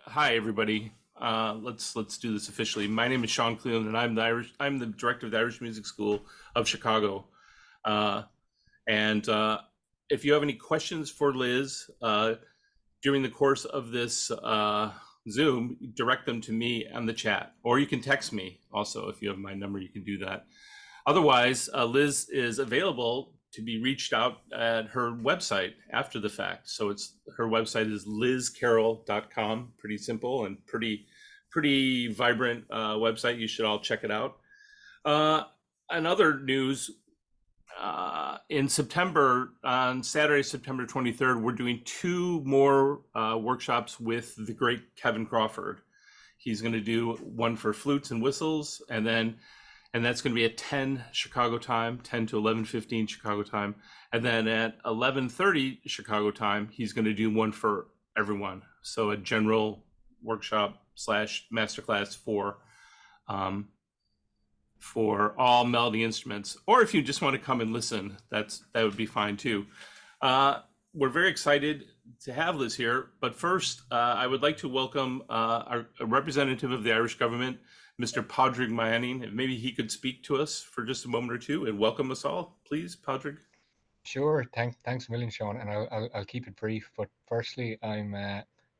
Hi, everybody. Let's do this officially. My name is Sean Cleland, and I'm the director of the Irish Music School of Chicago. Uh, and if you have any questions for Liz during the course of this Zoom, direct them to me on the chat, or you can text me. Also, if you have my number, you can do that. Otherwise, Liz is available to be reached out at her website after the fact. So it's her website is lizcarroll.com. Pretty simple and pretty vibrant website. You should all check it out. Uh, and other news, in September, on Saturday, September 23rd, we're doing two more workshops with the great Kevin Crawford. He's going to do one for flutes and whistles, and that's going to be at 10 Chicago time, 10 to 11:15 Chicago time. And then at 11:30 Chicago time, he's going to do one for everyone. So a general workshop slash masterclass for all melody instruments. Or if you just want to come and listen, that would be fine too. We're very excited to have Liz here. But first, I would like to welcome a representative of the Irish government, Mr. Padraig Manning. Maybe he could speak to us for just a moment or two and welcome us all. Please, Padraig. Sure. Thanks a million, Sean, and I'll keep it brief. But firstly, I'm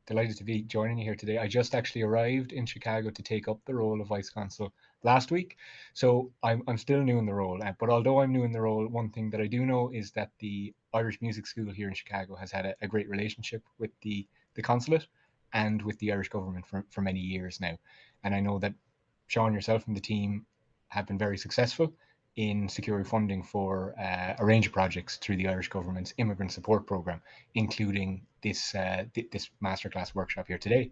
delighted to be joining you here today. I just actually arrived in Chicago to take up the role of Vice Consul last week, so I'm still new in the role. But although I'm new in the role, one thing that I do know is that the Irish Music School here in Chicago has had a great relationship with the consulate and with the Irish government for many years now, and I know that Sean, yourself, and the team have been very successful in securing funding for a range of projects through the Irish government's immigrant support program, including this masterclass workshop here today.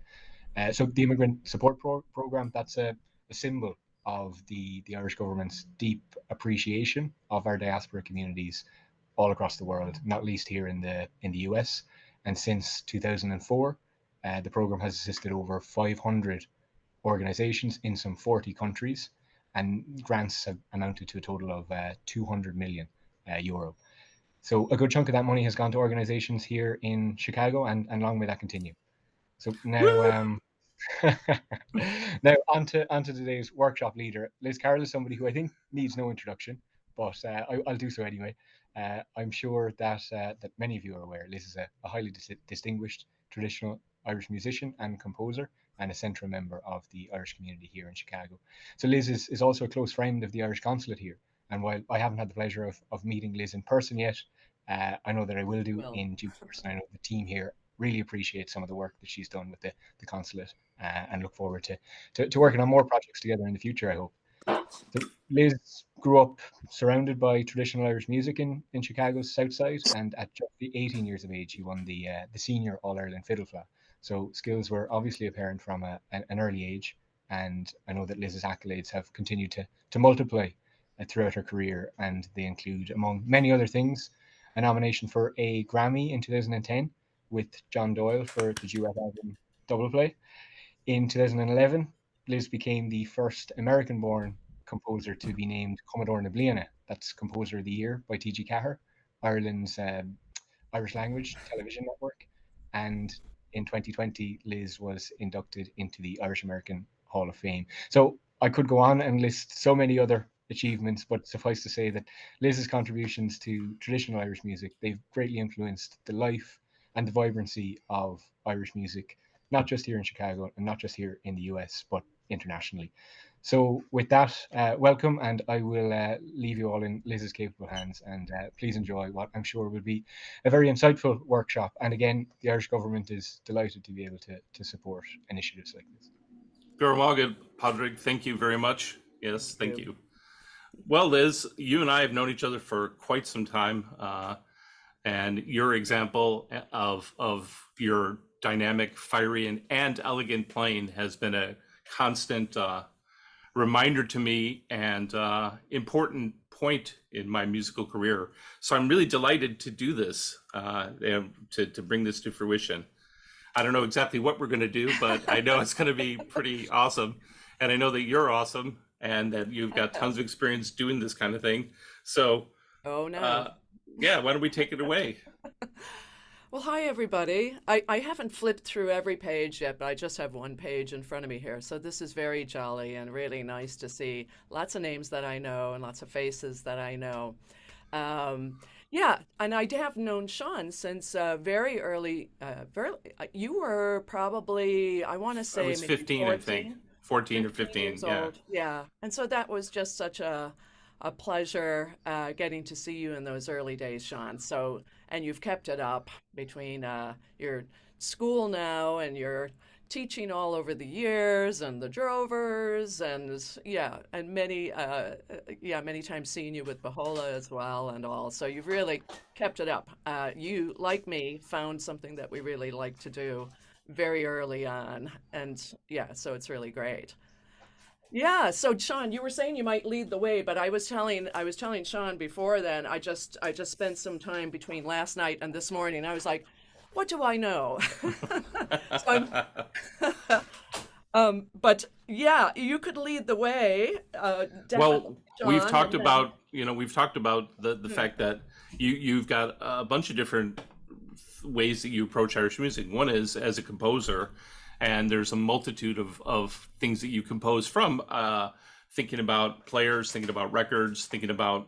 So the immigrant support program, that's a symbol of the Irish government's deep appreciation of our diaspora communities all across the world, not least here in the US. And since 2004, the program has assisted over 500 organizations in some 40 countries, and grants have amounted to a total of 200 million euro. So a good chunk of that money has gone to organizations here in Chicago, and long may that continue. So now, Woo! now onto today's workshop leader. Liz Carroll is somebody who I think needs no introduction, but I'll do so anyway. I'm sure that many of you are aware Liz is a highly distinguished traditional Irish musician and composer, and a central member of the Irish community here in Chicago. So Liz is also a close friend of the Irish consulate here. And while I haven't had the pleasure of meeting Liz in person yet, I know that I will do Well, in due course. And I know the team here really appreciate some of the work that she's done with the consulate, and look forward to working on more projects together in the future, I hope. So Liz grew up surrounded by traditional Irish music in Chicago's South Side, and at just 18 years of age, he won the senior All Ireland fiddle flat. So skills were obviously apparent from an early age, and I know that Liz's accolades have continued to multiply throughout her career, and they include, among many other things, a nomination for a Grammy in 2010 with John Doyle for the duet album Double Play. In 2011, Liz became the first American born composer to be named Commodore na Bliana. That's Composer of the Year by T.G. Cahir, Ireland's Irish language television network. And in 2020, Liz was inducted into the Irish American Hall of Fame. So I could go on and list so many other achievements, but suffice to say that Liz's contributions to traditional Irish music, they've greatly influenced the life and the vibrancy of Irish music, not just here in Chicago and not just here in the US, but internationally. So, with that, welcome, and I will leave you all in Liz's capable hands. And please enjoy what I'm sure will be a very insightful workshop. And again, the Irish government is delighted to be able to support initiatives like this. Guramaga, Padraig, thank you very much. Yes, thank thank you. you. Well, Liz, you and I have known each other for quite some time, and your example of your dynamic, fiery, and elegant playing has been a constant reminder to me and important point in my musical career. So I'm really delighted to do this, and to bring this to fruition. I don't know exactly what we're going to do, but I know it's going to be pretty awesome. And I know that you're awesome and that you've got tons of experience doing this kind of thing. So, Oh no. uh, yeah, why don't we take it away? Well, hi, everybody. I haven't flipped through every page yet, but I just have one page in front of me here. So this is very jolly and really nice to see lots of names that I know and lots of faces that I know. Um, yeah, and I have known Sean since very early. You were probably, I want to I say was maybe 15, I think. 14, 14 or 15 15. years Yeah. old. Yeah. And so that was just such a pleasure getting to see you in those early days, Sean. So, and you've kept it up between your school now and your teaching all over the years and the drovers and yeah, and many times seeing you with Bahola as well and all. So you've really kept it up. You, like me, found something that we really like to do very early on. And yeah, so it's really great. Yeah, so Sean, you were saying you might lead the way, but I was telling Sean before then, I just spent some time between last night and this morning. I was like, what do I know? So I'm but yeah, you could lead the way, definitely, Well, we've Sean, talked and then about, we've talked about the hmm, fact that you've got a bunch of different ways that you approach Irish music. One is as a composer, and there's a multitude of things that you compose from, thinking about players, thinking about records, thinking about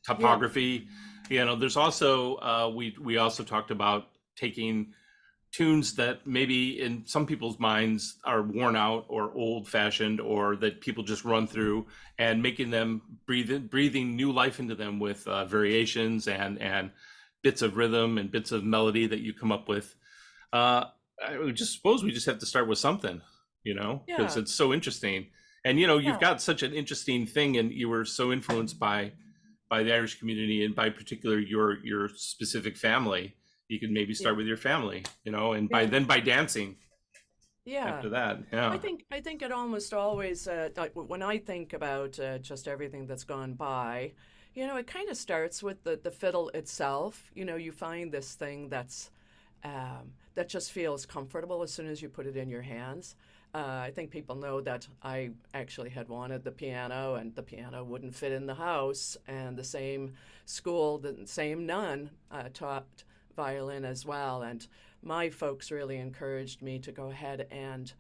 yeah, topography. There's also we also talked about taking tunes that maybe in some people's minds are worn out or old fashioned or that people just run through and making them breathing new life into them with variations and bits of rhythm and bits of melody that you come up with. uh, I would just suppose we just have to start with something, because yeah, it's so interesting. And you've yeah, got such an interesting thing, and you were so influenced by the Irish community and by particular your specific family. You could maybe yeah, start with your family, and by yeah, then by dancing yeah. after that. I Yeah. think I think it almost always like when I think about just everything that's gone by, it kind of starts with the fiddle itself. You find this thing that just feels comfortable as soon as you put it in your hands. I think people know that I actually had wanted the piano, and the piano wouldn't fit in the house. And the same school, the same nun taught violin as well. And my folks really encouraged me to go ahead and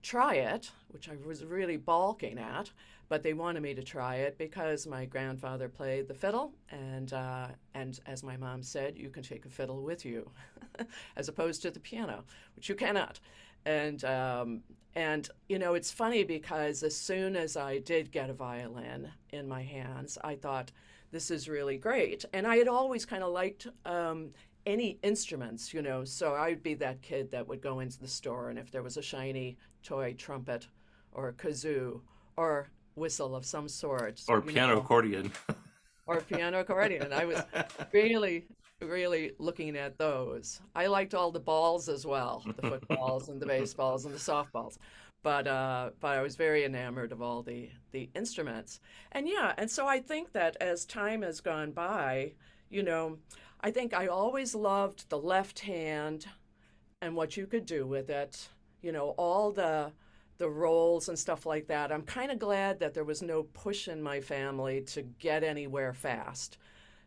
try it, which I was really balking at, but they wanted me to try it because my grandfather played the fiddle, and as my mom said, you can take a fiddle with you, as opposed to the piano, which you cannot. And it's funny because as soon as I did get a violin in my hands, I thought this is really great, and I had always kind of liked any instruments. So I'd be that kid that would go into the store, and if there was a shiny toy trumpet or a kazoo or whistle of some sort, Or piano accordion. or a piano accordion, I was really, really looking at those. I liked all the balls as well, the footballs and the baseballs and the softballs. But I was very enamored of all the instruments. And yeah, and so I think that as time has gone by, you know, I think I always loved the left hand and what you could do with it, all the roles and stuff like that. I'm kind of glad that there was no push in my family to get anywhere fast.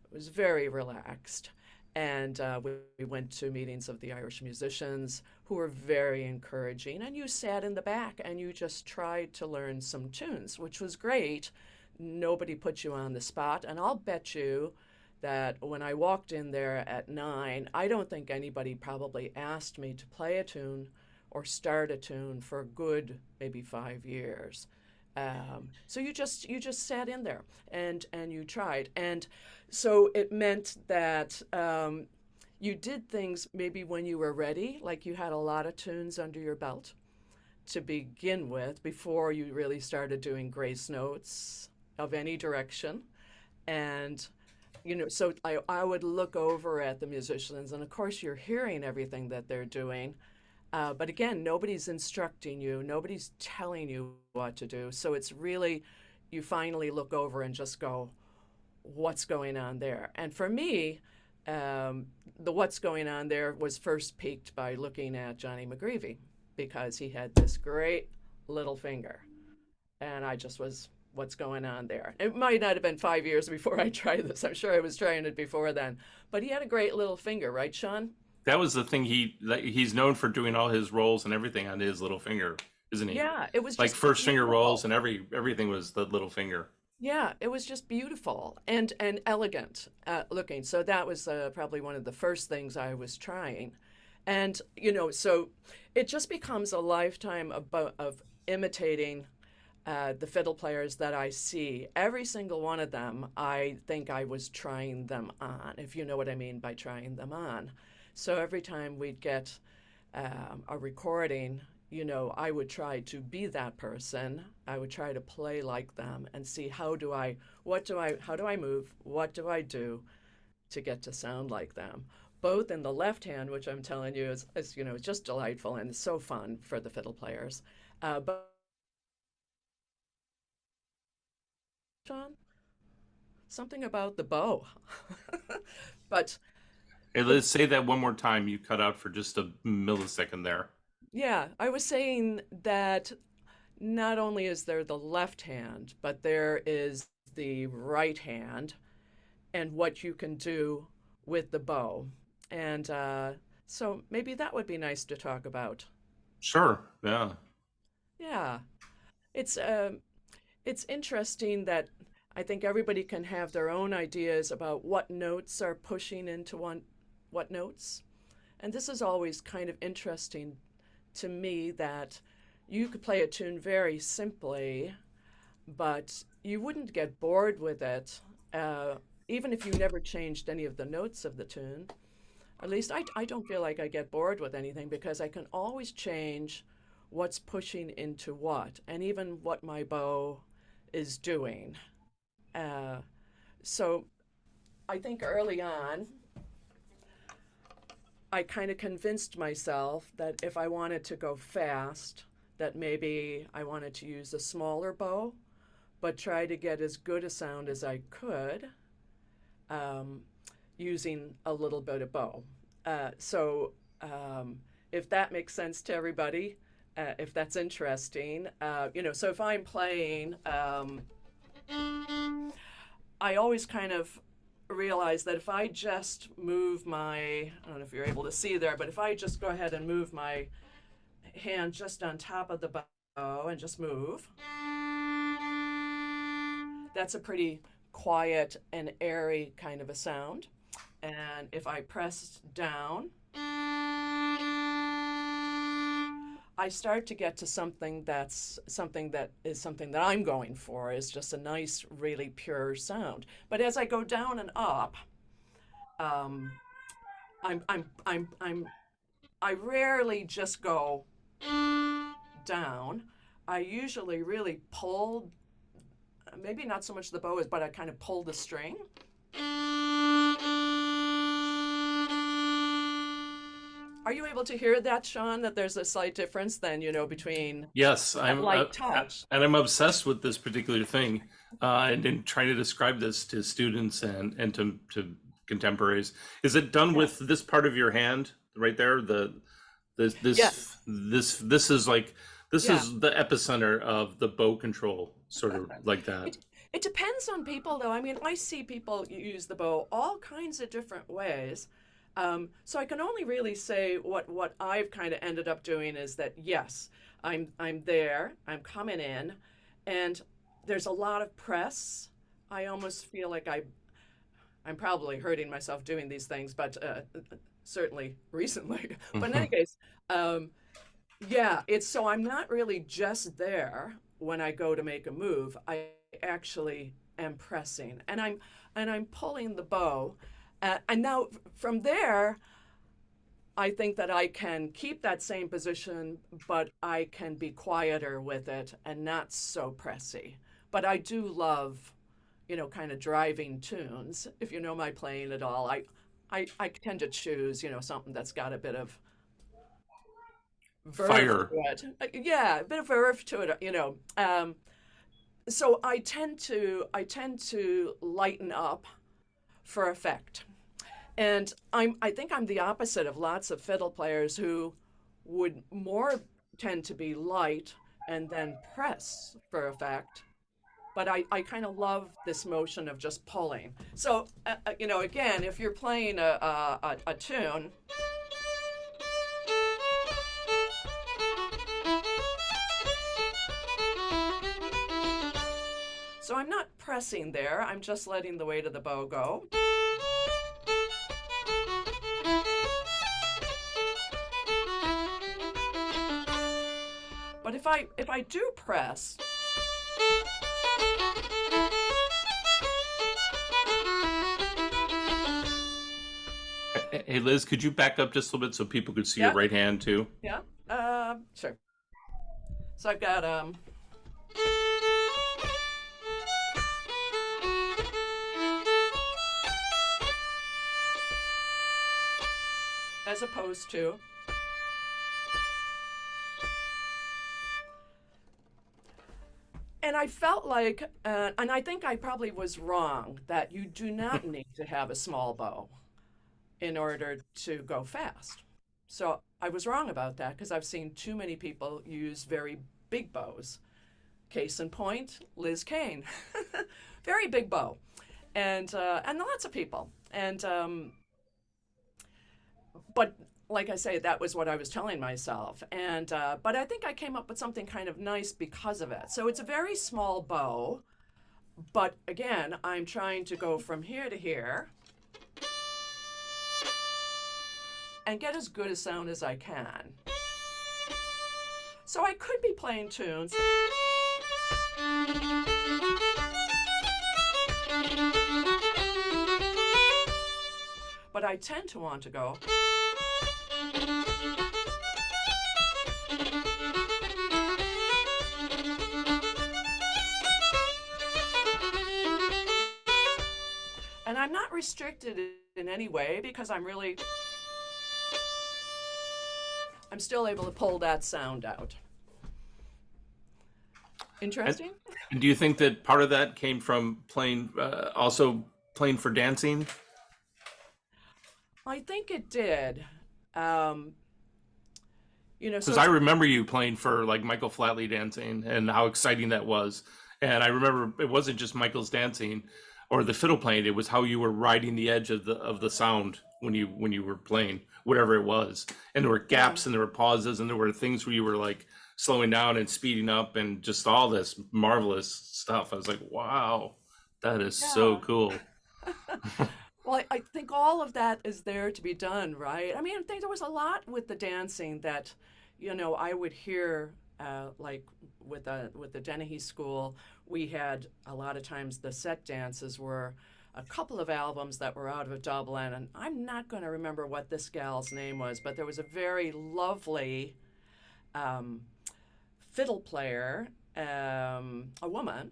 It was very relaxed. And we went to meetings of the Irish musicians who were very encouraging. And you sat in the back and you just tried to learn some tunes, which was great. Nobody put you on the spot. And I'll bet you that when I walked in there at 9, I don't think anybody probably asked me to play a tune or start a tune for a good maybe 5 years. So you just sat in there and you tried, and so it meant that you did things maybe when you were ready, like you had a lot of tunes under your belt to begin with before you really started doing grace notes of any direction. And so I would look over at the musicians, and of course, you're hearing everything that they're doing. But again, nobody's instructing you, nobody's telling you what to do. So it's really, you finally look over and just go, what's going on there? And for me, the what's going on there was first piqued by looking at Johnny McGreevy because he had this great little finger. And I just was, what's going on there? It might not have been 5 years before I tried this. I'm sure I was trying it before then. But he had a great little finger, right, Sean? that was the thing. He's known for doing all his rolls and everything on his little finger, isn't he? Yeah, it was Like just first finger rolls beautiful. and everything was the little finger. Yeah, it was just beautiful and elegant looking. So that was probably one of the first things I was trying. And, so it just becomes a lifetime of imitating the fiddle players that I see. Every single one of them, I think I was trying them on, if you know what I mean by trying them on. So every time we'd get a recording, I would try to be that person. I would try to play like them and see how do I move? What do I do to get to sound like them? Both in the left hand, which I'm telling you is just delightful and it's so fun for the fiddle players. But John, something about the bow. But Hey, let's say that one more time. You cut out for just a millisecond there. yeah, I was saying that not only is there the left hand, but there is the right hand and what you can do with the bow. And so maybe that would be nice to talk about. Sure. Yeah. Yeah, it's it's interesting that I think everybody can have their own ideas about what notes are pushing into what notes. And this is always kind of interesting to me that you could play a tune very simply, but you wouldn't get bored with it, uh, even if you never changed any of the notes of the tune. At least I don't feel like I get bored with anything because I can always change what's pushing into what, and even what my bow is doing. Uh, so I think early on, I kind of convinced myself that if I wanted to go fast, that maybe I wanted to use a smaller bow, but try to get as good a sound as I could um, using a little bit of bow. So if that makes sense to everybody, if that's interesting, so if I'm playing, I always kind of realize that if I just move I don't know if you're able to see there, but if I just go ahead and move my hand just on top of the bow and just move, that's a pretty quiet and airy kind of a sound. And if I press down, I start to get to something that I'm going for is just a nice, really pure sound. But as I go down and up, um, I'm I rarely just go down. I usually really pull, maybe not so much the bow is, but I kind of pull the string. Are you able to hear that, Sean? That there's a slight difference then, between Yes, that light touch. and I'm obsessed with this particular thing, and in trying to describe this to students and to contemporaries. Is it done Yeah. with this part of your hand right there? This Yes. this is like this Yeah. is the epicenter of the bow control, sort of like that. It depends on people, though. I mean, I see people use the bow all kinds of different ways. So I can only really say what I've kind of ended up doing is that yes, I'm there, I'm coming in, and there's a lot of press. I almost feel like I'm probably hurting myself doing these things, but certainly recently. But in any case, um, yeah, it's so I'm not really just there when I go to make a move. I actually am pressing, and I'm pulling the bow, and now from there, I think that I can keep that same position, but I can be quieter with it and not so pressy. But I do love, kind of driving tunes. If you know my playing at all, I tend to choose, something that's got a bit of verve to Fire. it. Yeah, a bit of verve to it, so I tend to lighten up for effect. And I think I'm the opposite of lots of fiddle players who would more tend to be light and then press for effect. But I kind of love this motion of just pulling. So, again, if you're playing a tune, So I'm not pressing there, I'm just letting the weight of the bow go. But if I do press, Hey, Liz, could you back up just a little bit so people could see your yeah, right hand too? yeah, sure. So I've got as opposed to, and I felt like, and I think I probably was wrong, that you do not need to have a small bow in order to go fast. So I was wrong about that because I've seen too many people use very big bows. Case in point, Liz Kane, very big bow, and lots of people. And but like I say, that was what I was telling myself. And but I think I came up with something kind of nice because of it. So it's a very small bow, but again, I'm trying to go from here to here and get as good a sound as I can. So I could be playing tunes. But I tend to want to go. And I'm not restricted in any way because I'm still able to pull that sound out. Interesting? And do you think that part of that came from playing, also playing for dancing? I think it did. Um, Because so I remember you playing for like Michael Flatley dancing and how exciting that was. And I remember it wasn't just Michael's dancing or the fiddle playing; it was how you were riding the edge of the sound when you were playing whatever it was. And there were yeah, gaps and there were pauses and there were things where you were like slowing down and speeding up and just all this marvelous stuff. I was like, wow, that is so yeah. cool. Well, I think all of that is there to be done, right? I mean, I think there was a lot with the dancing that, I would hear, like with the Dennehy School, we had a lot of times the set dances were a couple of albums that were out of Dublin, and I'm not going to remember what this gal's name was, but there was a very lovely um, fiddle player, a woman,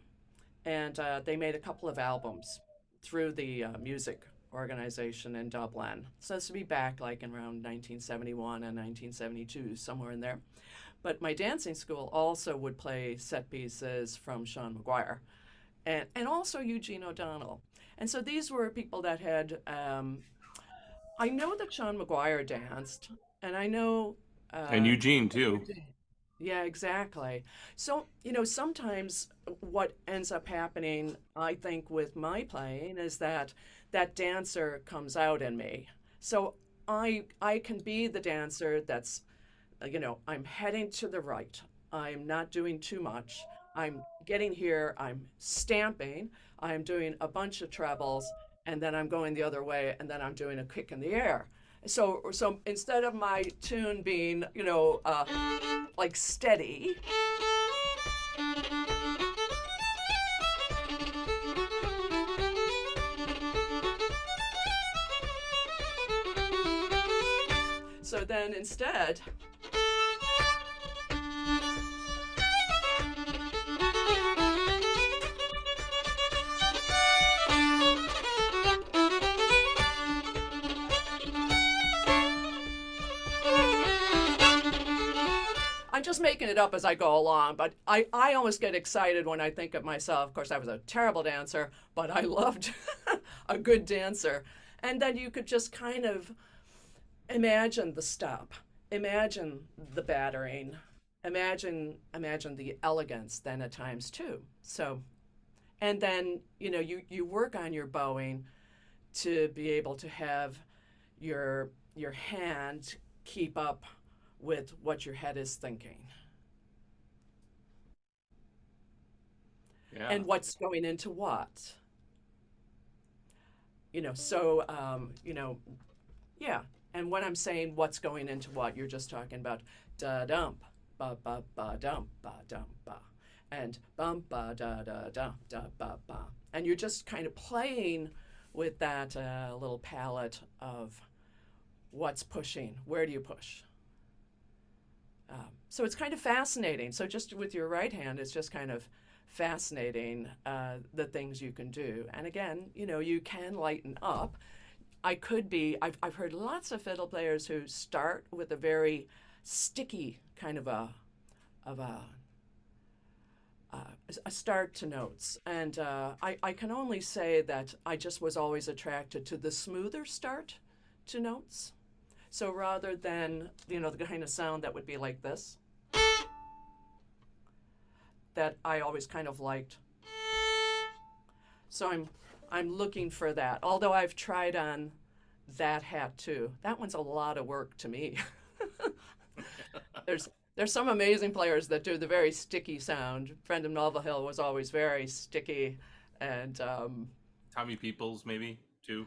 and they made a couple of albums through the music organization in Dublin. So this would be back like in around 1971 and 1972, somewhere in there. But my dancing school also would play set pieces from Sean Maguire and also Eugene O'Donnell. And so these were people that had, I know that Sean Maguire danced, and I know And uh, Eugene too. yeah, exactly. So, sometimes what ends up happening, I think, with my playing is that that dancer comes out in me. So I can be the dancer that's, I'm heading to the right. I'm not doing too much. I'm getting here, I'm stamping, I'm doing a bunch of trebles, and then I'm going the other way, and then I'm doing a kick in the air. So instead of my tune being, like steady, so then instead, I'm just making it up as I go along, but I always get excited when I think of myself. Of course, I was a terrible dancer, but I loved a good dancer. And then you could just kind of imagine the stop, imagine the battering, imagine the elegance then at times too. So, and then, you work on your bowing to be able to have your hand keep up with what your head is thinking. Yeah. and what's going into what. Yeah. And when I'm saying what's going into what, you're just talking about da dump, ba ba ba dump, ba dump ba, and bum ba da da da da ba ba. And you're just kind of playing with that little palette of what's pushing. Where do you push? So it's kind of fascinating. So just with your right hand, it's just kind of fascinating the things you can do. And again, you can lighten up. I've heard lots of fiddle players who start with a very sticky kind of a start to notes, and I can only say that I just was always attracted to the smoother start to notes. So rather than the kind of sound that would be like this, that I always kind of liked. So I'm looking for that. Although I've tried on that hat too. That one's a lot of work to me. There's some amazing players that do the very sticky sound. Brendan Mulvihill was always very sticky, and Tommy Peoples maybe too.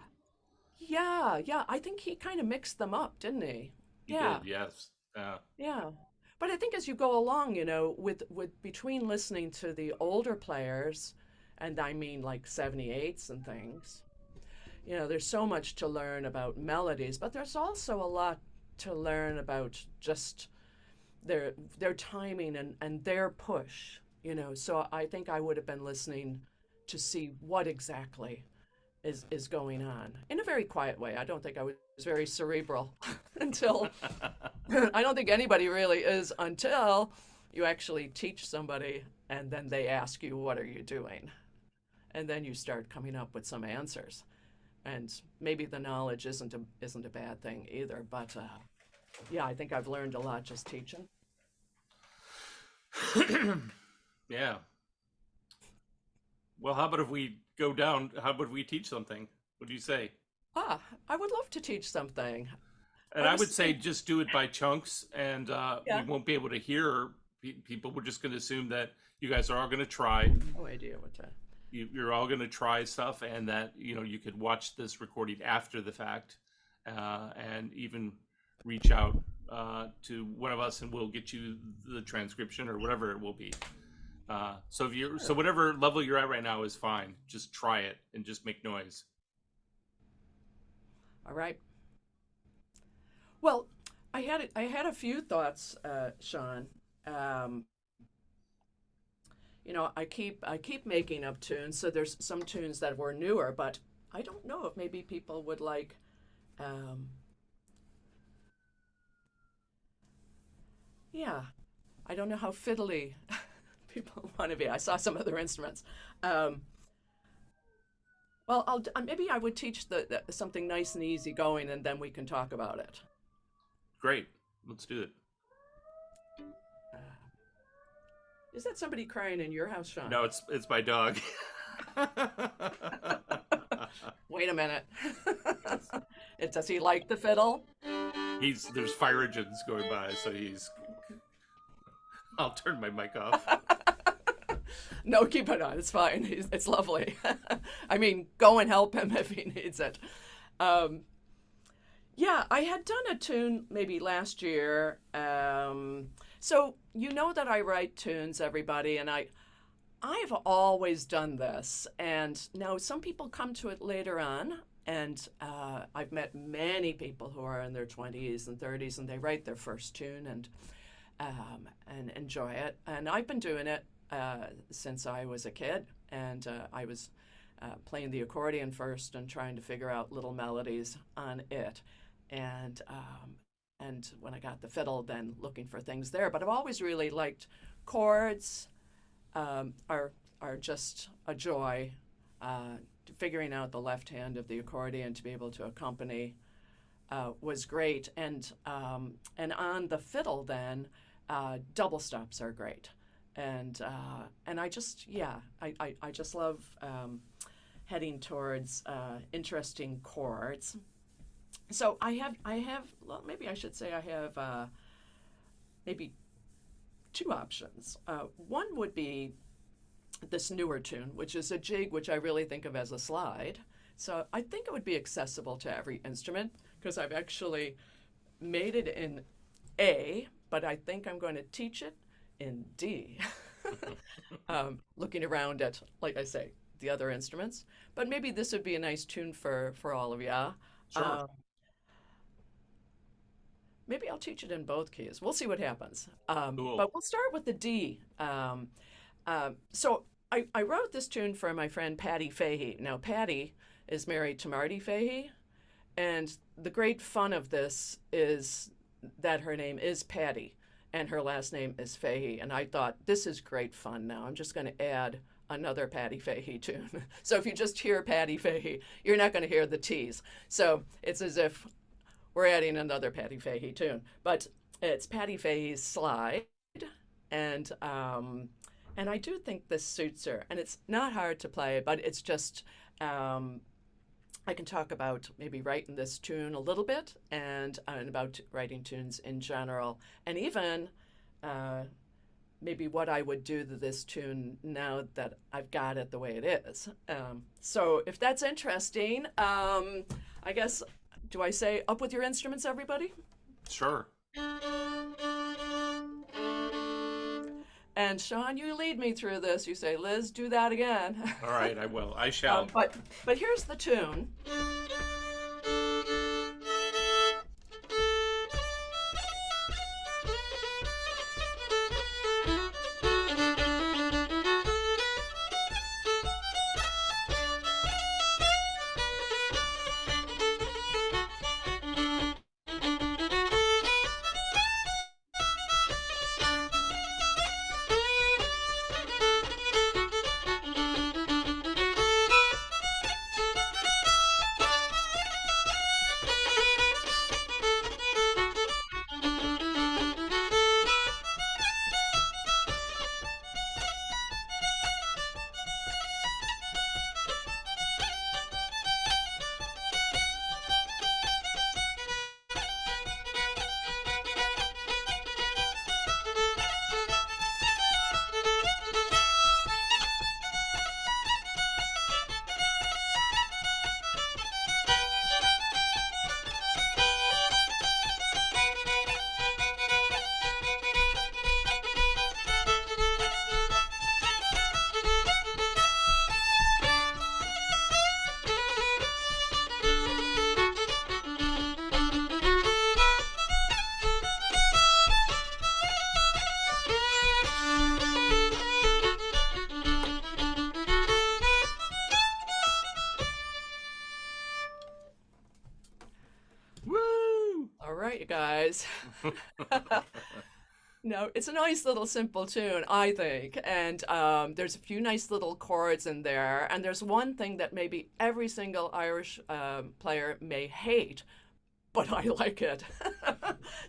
yeah, I think he kind of mixed them up, didn't he? He Yeah, did, yes. yeah. But I think as you go along, with between listening to the older players, and I mean like 78s and things, there's so much to learn about melodies, but there's also a lot to learn about just their timing and their push, So I think I would have been listening to see what exactly is going on in a very quiet way. I don't think I was very cerebral until I don't think anybody really is until you actually teach somebody and then they ask you, what are you doing? And then you start coming up with some answers. And maybe the knowledge isn't a bad thing either, but yeah, I think I've learned a lot just teaching. Yeah. Well, how about if we go down? How about we teach something? What do you say? I would love to teach something. And I would say just do it by chunks, and Yeah. we won't be able to hear people. We're just going to assume that you guys are all going to try. No idea what to. You're all going to try stuff, and that you could watch this recording after the fact, and even reach out to one of us, and we'll get you the transcription or whatever it will be. So whatever level you're at right now is fine. Just try it and just make noise. All right. Well, I had a few thoughts, Sean. I keep making up tunes. So there's some tunes that were newer, but I don't know if maybe people would like. Yeah, I don't know how fiddly people want to be. I saw some other instruments. Well, maybe I would teach something nice and easy going, and then we can talk about it. Great. Let's do it. Is that somebody crying in your house, Sean? No, it's my dog. Wait a minute. Does he like the fiddle? There's fire engines going by, so I'll turn my mic off. No, keep it on. It's fine. It's lovely. I mean, go and help him if he needs it. Yeah, I had done a tune maybe last year. So that I write tunes, everybody, and I've always done this. And now some people come to it later on, and I've met many people who are in their 20s and 30s, and they write their first tune and enjoy it. And I've been doing it since I was a kid, and I was playing the accordion first and trying to figure out little melodies on it, and when I got the fiddle, then looking for things there. But I've always really liked chords. Are just a joy. Figuring out the left hand of the accordion to be able to accompany was great, and on the fiddle then double stops are great. And I just I just love heading towards interesting chords. So I have well, maybe I should say I have maybe two options. One would be this newer tune, which is a jig, which I really think of as a slide. So I think it would be accessible to every instrument because I've actually made it in A, but I think I'm going to teach it in D. Looking around at, like I say, the other instruments. But maybe this would be a nice tune for all of you. Sure. Maybe I'll teach it in both keys. We'll see what happens. Cool. But we'll start with the D. So I wrote this tune for my friend Patty Fahey. Now, Patty is married to Marty Fahey, and the great fun of this is that her name is Patty, and her last name is Fahey. And I thought, this is great fun now. I'm just going to add another Patty Fahey tune. So if you just hear Patty Fahey, you're not going to hear the T's. So it's as if we're adding another Patty Fahey tune. But it's Patty Fahey's Slide, and I do think this suits her. And it's not hard to play, but it's just I can talk about maybe writing this tune a little bit and about writing tunes in general, and even maybe what I would do to this tune now that I've got it the way it is. So if that's interesting, I guess, do I say up with your instruments, everybody? Sure. And Sean, you lead me through this. You say, Liz, do that again. All right, I will. I shall. But here's the tune. Woo! All right, you guys. No, it's a nice little simple tune, I think. And there's a few nice little chords in there. And there's one thing that maybe every single Irish player may hate, but I like it.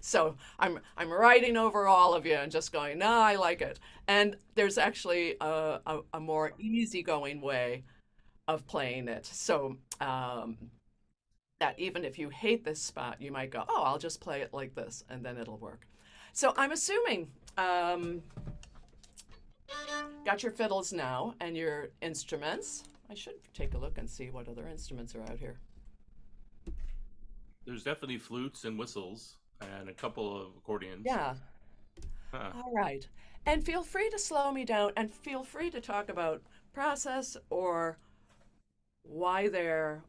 So I'm writing over all of you and just going, no, I like it. And there's actually a more easygoing way of playing it. So that even if you hate this spot, you might go, oh, I'll just play it like this, and then it'll work. So I'm assuming got your fiddles now and your instruments. I should take a look and see what other instruments are out here. There's definitely flutes and whistles and a couple of accordions. Yeah. Huh. All right. And feel free to slow me down and feel free to talk about process or why there,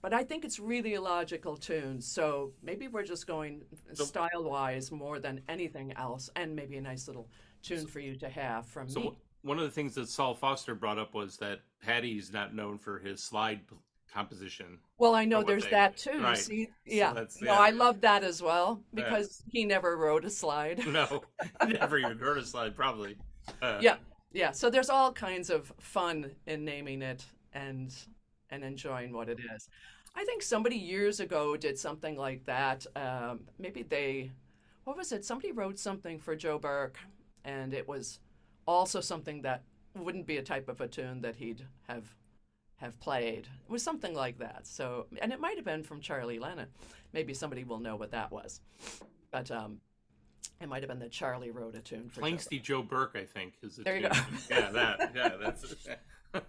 but I think it's really a logical tune. So maybe we're just going style-wise more than anything else, and maybe a nice little tune for you to have from me. One of the things that Saul Foster brought up was that Paddy's not known for his slide composition. Well, I know there's that too. Right. See, So yeah. that's- No, yeah. I love that as well because he never wrote a slide. No, never even heard a slide, probably. Yeah. So there's all kinds of fun in naming it and enjoying what it is. I think somebody years ago did something like that. What was it? Somebody wrote something for Joe Burke, and it was also something that wouldn't be a type of a tune that he'd have played. It was something like that. So, and it might have been from Charlie Lennon. Maybe somebody will know what that was. But It might have been that Charlie wrote a tune for Planksty Joe Burke, I think, is the There you tune. go. Yeah, that's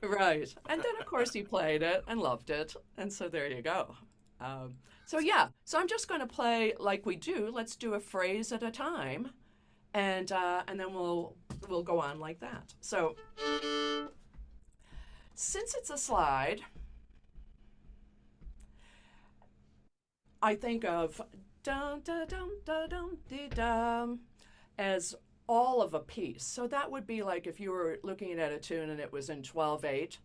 Right. And then, of course, he played it and loved it. And so there you go. So, yeah. So I'm just going to play like we do. Let's do a phrase at a time. And then we'll go on like that. So since it's a slide, I think of dum da dum da dum dee dum as all of a piece. So that would be like if you were looking at a tune and it was in 12/8,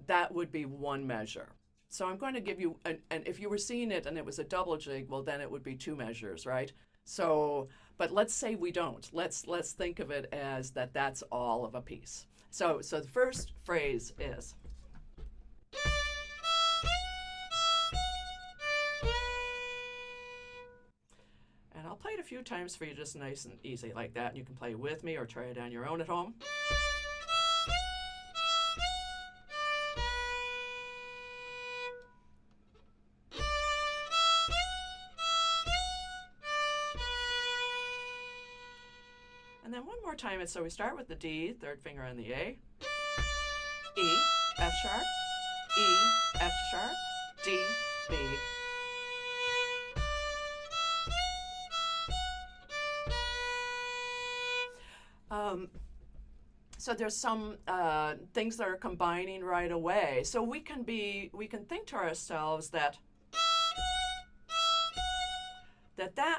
that would be one measure. So I'm going to give you, and if you were seeing it and it was a double jig, well, then it would be two measures, right? So, but let's say we don't. Let's think of it as that's all of a piece. So the first phrase is. And I'll play it a few times for you, just nice and easy like that. And you can play with me or try it on your own at home. And then one more time, so we start with the D, third finger on the A, E, F sharp, E, F sharp, D, B. So there's some things that are combining right away. So we can think to ourselves that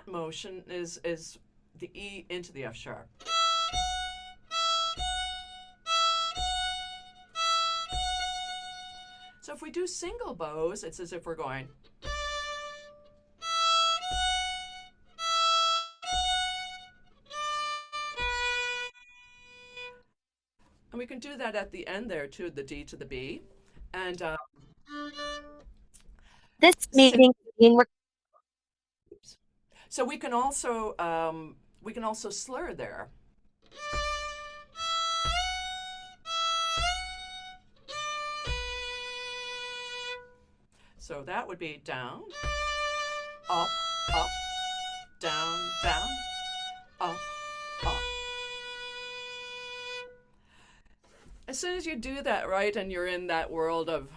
motion is the E into the F sharp. So if we do single bows, it's as if we're going. And we can do that at the end there too, the D to the B. And this meeting is being recorded. So we can also slur there. So that would be down, up, up, down, down, up, up. As soon as you do that, right, and you're in that world of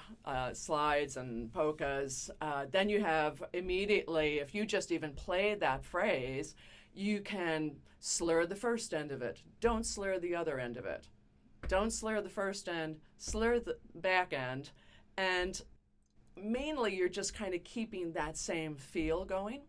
slides and polkas, then you have immediately, if you just even play that phrase, you can slur the first end of it. Don't slur the other end of it. Don't slur the first end, slur the back end, and mainly you're just kind of keeping that same feel going.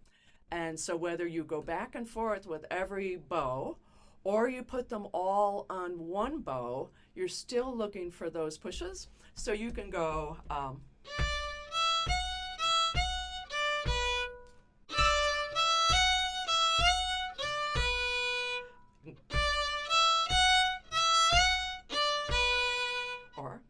And so whether you go back and forth with every bow, or you put them all on one bow, you're still looking for those pushes. So you can go or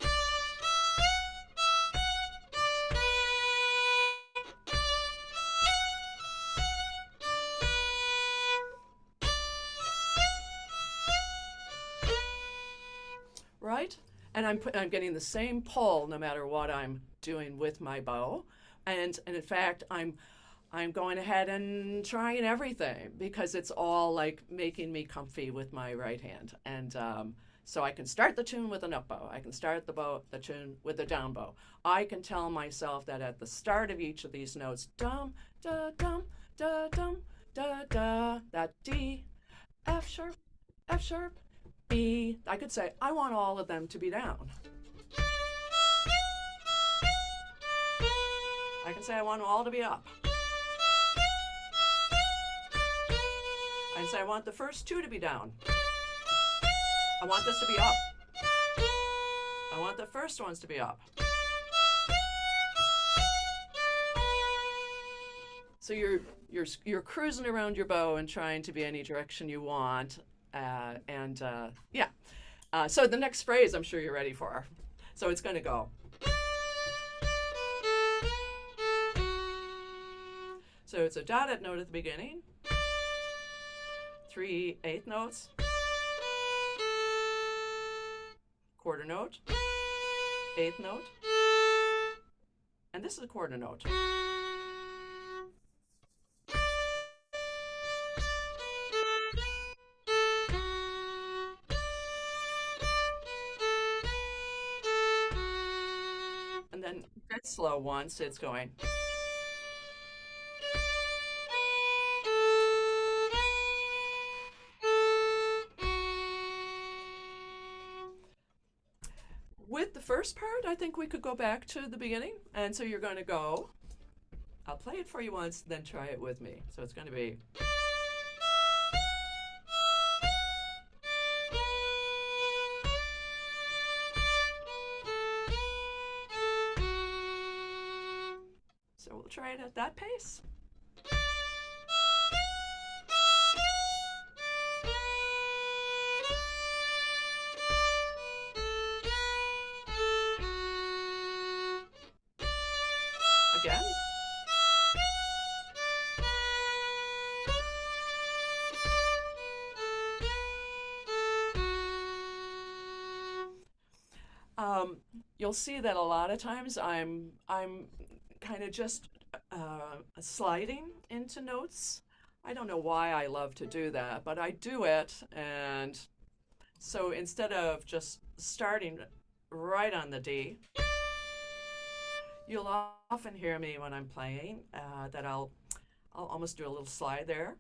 right? And I'm getting the same pull no matter what I'm doing with my bow. And in fact, I'm going ahead and trying everything because it's all like making me comfy with my right hand. And so I can start the tune with an up bow. I can start the tune with a down bow. I can tell myself that at the start of each of these notes, dum, da, dum, da, dum, da, da, that D, F sharp, B. I could say, I want all of them to be down. I can say, I want them all to be up. I can say, I want the first two to be down. I want this to be up. I want the first ones to be up. So you're cruising around your bow and trying to be any direction you want. Yeah. So the next phrase I'm sure you're ready for. So it's going to go. So it's a dotted note at the beginning, 3 eighth notes, quarter note, eighth note, and this is a quarter note. then get slow once it's going. With the first part, I think we could go back to the beginning. And so you're going to go, I'll play it for you once, then try it with me. So it's going to be. So we'll try it at that pace. Again. You'll see that a lot of times I'm kind of just sliding into notes. I don't know why I love to do that, but I do it. And so instead of just starting right on the D, you'll often hear me when I'm playing that I'll almost do a little slide there.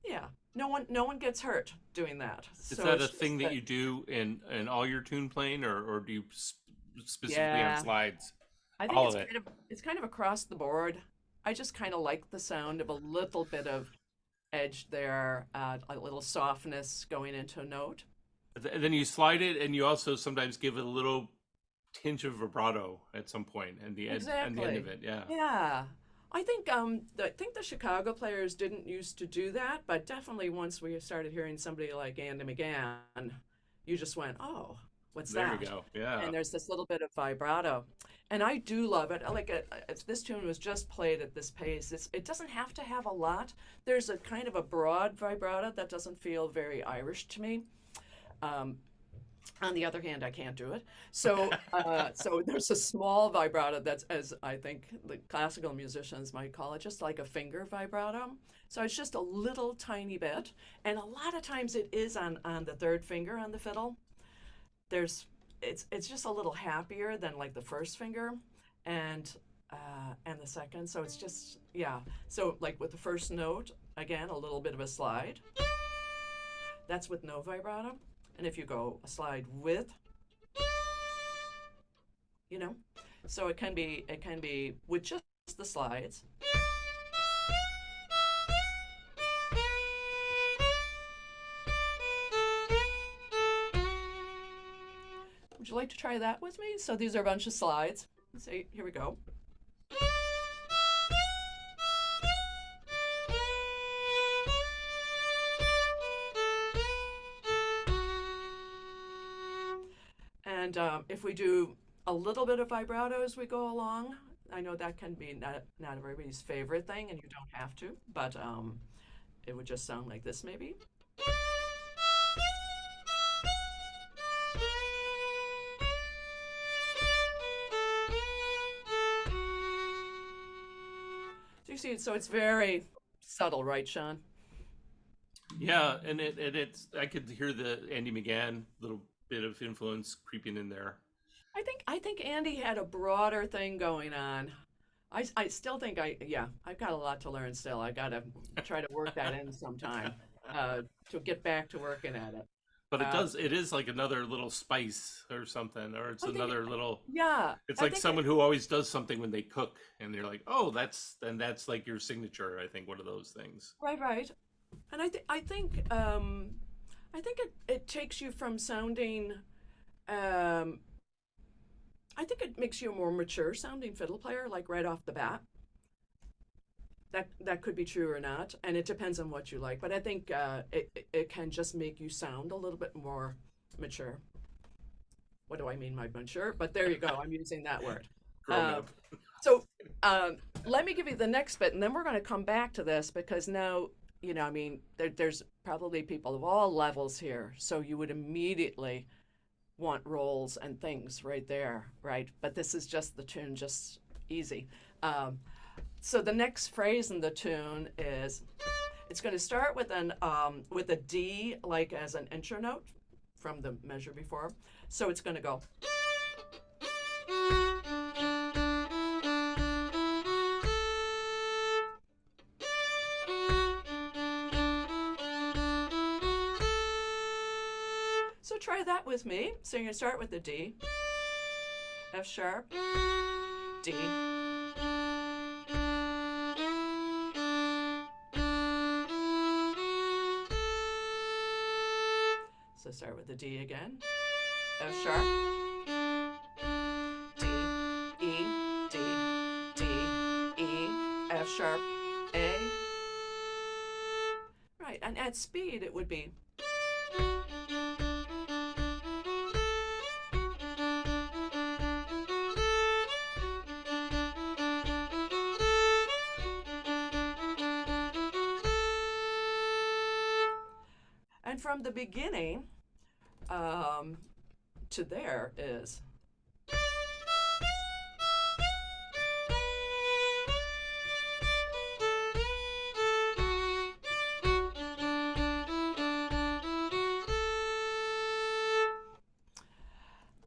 Yeah, no one gets hurt doing that. Is that a thing that you do in all your tune playing, or do you specifically on slides? I think it's kind of across the board. I just kind of like the sound of a little bit of edge there, a little softness going into a note. And then you slide it, and you also sometimes give it a little tinge of vibrato at some point, and the end of it. Yeah. Yeah. I think the Chicago players didn't used to do that, but definitely once we started hearing somebody like Andy McGann, you just went, oh, what's that? There we go. Yeah. And there's this little bit of vibrato. And I do love it. If this tune was just played at this pace, it doesn't have to have a lot. There's a kind of a broad vibrato that doesn't feel very Irish to me. On the other hand, I can't do it. So so there's a small vibrato that's, as I think the classical musicians might call it, just like a finger vibrato. So it's just a little tiny bit. And a lot of times it is on the third finger on the fiddle. It's just a little happier than like the first finger and the second. So it's just, yeah. So like with the first note, again, a little bit of a slide. That's with no vibrato. And if you go a slide with, so it can be with just the slides. Would you like to try that with me? So these are a bunch of slides. Let's see, here we go. And if we do a little bit of vibrato as we go along, I know that can be not everybody's favorite thing, and you don't have to, but it would just sound like this maybe. So you see, so it's very subtle, right, Sean? Yeah, and it's I could hear the Andy McGann little bit of influence creeping in there. I think Andy had a broader thing going on. I still think I've got a lot to learn still. I got to try to work that in sometime to get back to working at it. But it is like another little spice or something, or it's another little. Yeah. It's like someone who always does something when they cook, and they're like, oh, that's like your signature. I think one of those things. Right. And I think it takes you from sounding. I think it makes you a more mature sounding fiddle player, like right off the bat. That could be true or not, and it depends on what you like. But I think it can just make you sound a little bit more mature. What do I mean by mature? But there you go. I'm using that word. So let me give you the next bit, and then we're going to come back to this because now, there's probably people of all levels here. So you would immediately want rolls and things right there, right? But this is just the tune, just easy. So the next phrase in the tune is, it's going to start with with a D, like as an intro note from the measure before. So it's going to go. with me. So you're going to start with the D, F sharp, D. So start with the D again, F sharp, D, E, D, D, E, F sharp, A. Right, and at speed it would be. And from the beginning to there is.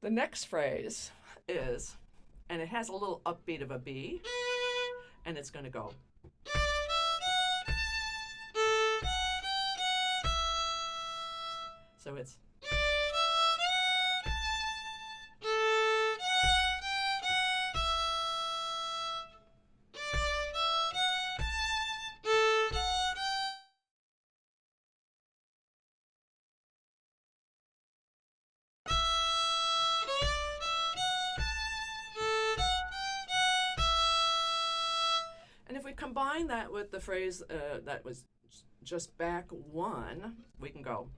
The next phrase is, and it has a little upbeat of a B, and it's going to go. So it's. And if we combine that with the phrase that was just back one, we can go.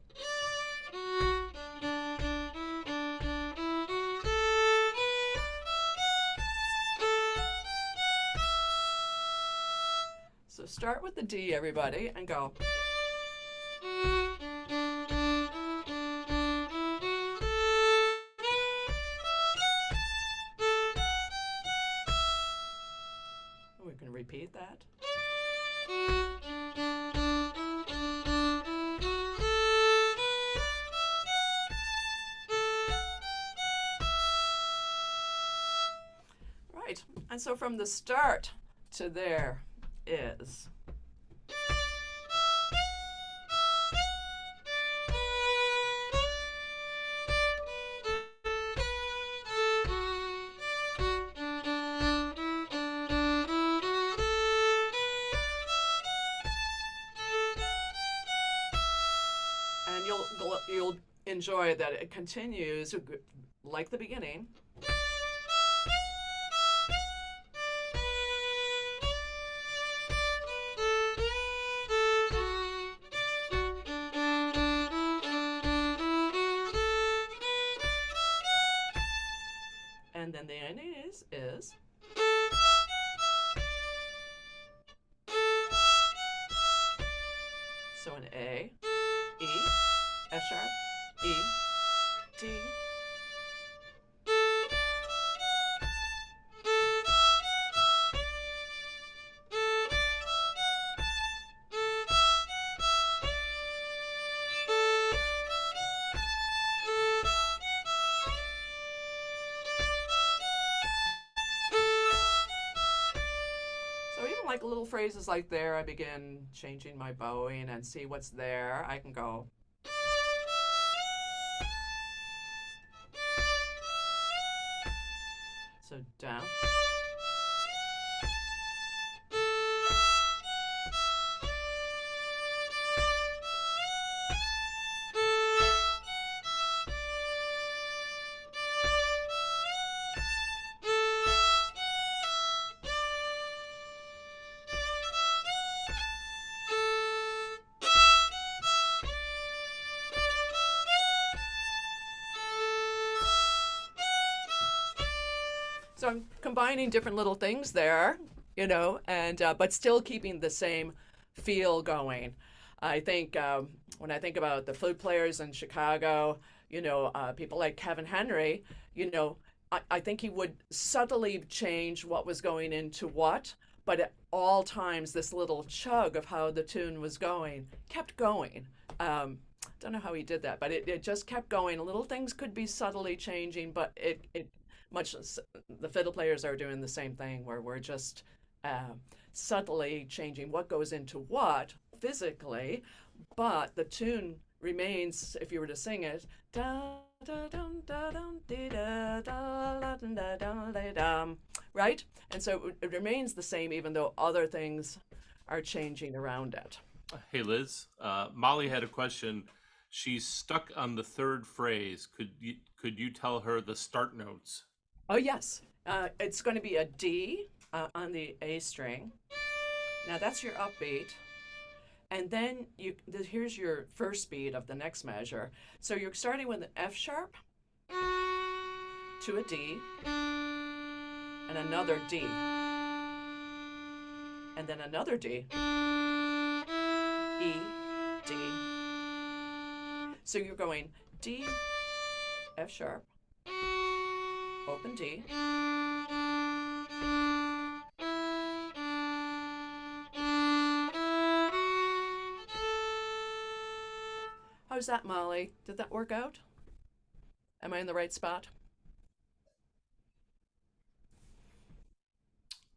So start with the D, everybody, and go. We can repeat that. Right, and so from the start to there is. And you'll enjoy that it continues like the beginning. And then the ending is. So an A, E, F sharp, E, D. So even like little phrases like there, I begin changing my bowing and see what's there. I can go. So down. So I'm combining different little things there, you know, and but still keeping the same feel going. I think when I think about the flute players in Chicago, you know, people like Kevin Henry, you know, I think he would subtly change what was going into what, but at all times this little chug of how the tune was going kept going. Don't know how he did that, but it just kept going. Little things could be subtly changing, but it much the fiddle players are doing the same thing where we're just subtly changing what goes into what physically, but the tune remains, if you were to sing it, da Right? And so it remains the same even though other things are changing around it. Hey Liz, Molly had a question. She's stuck on the third phrase. Could you tell her the start notes? Oh, yes. It's going to be a D on the A string. Now that's your upbeat. And then here's your first beat of the next measure. So you're starting with an F sharp to a D and another D. And then another D. E, D. So you're going D, F sharp, open D. How's that, Molly? Did that work out? Am I in the right spot?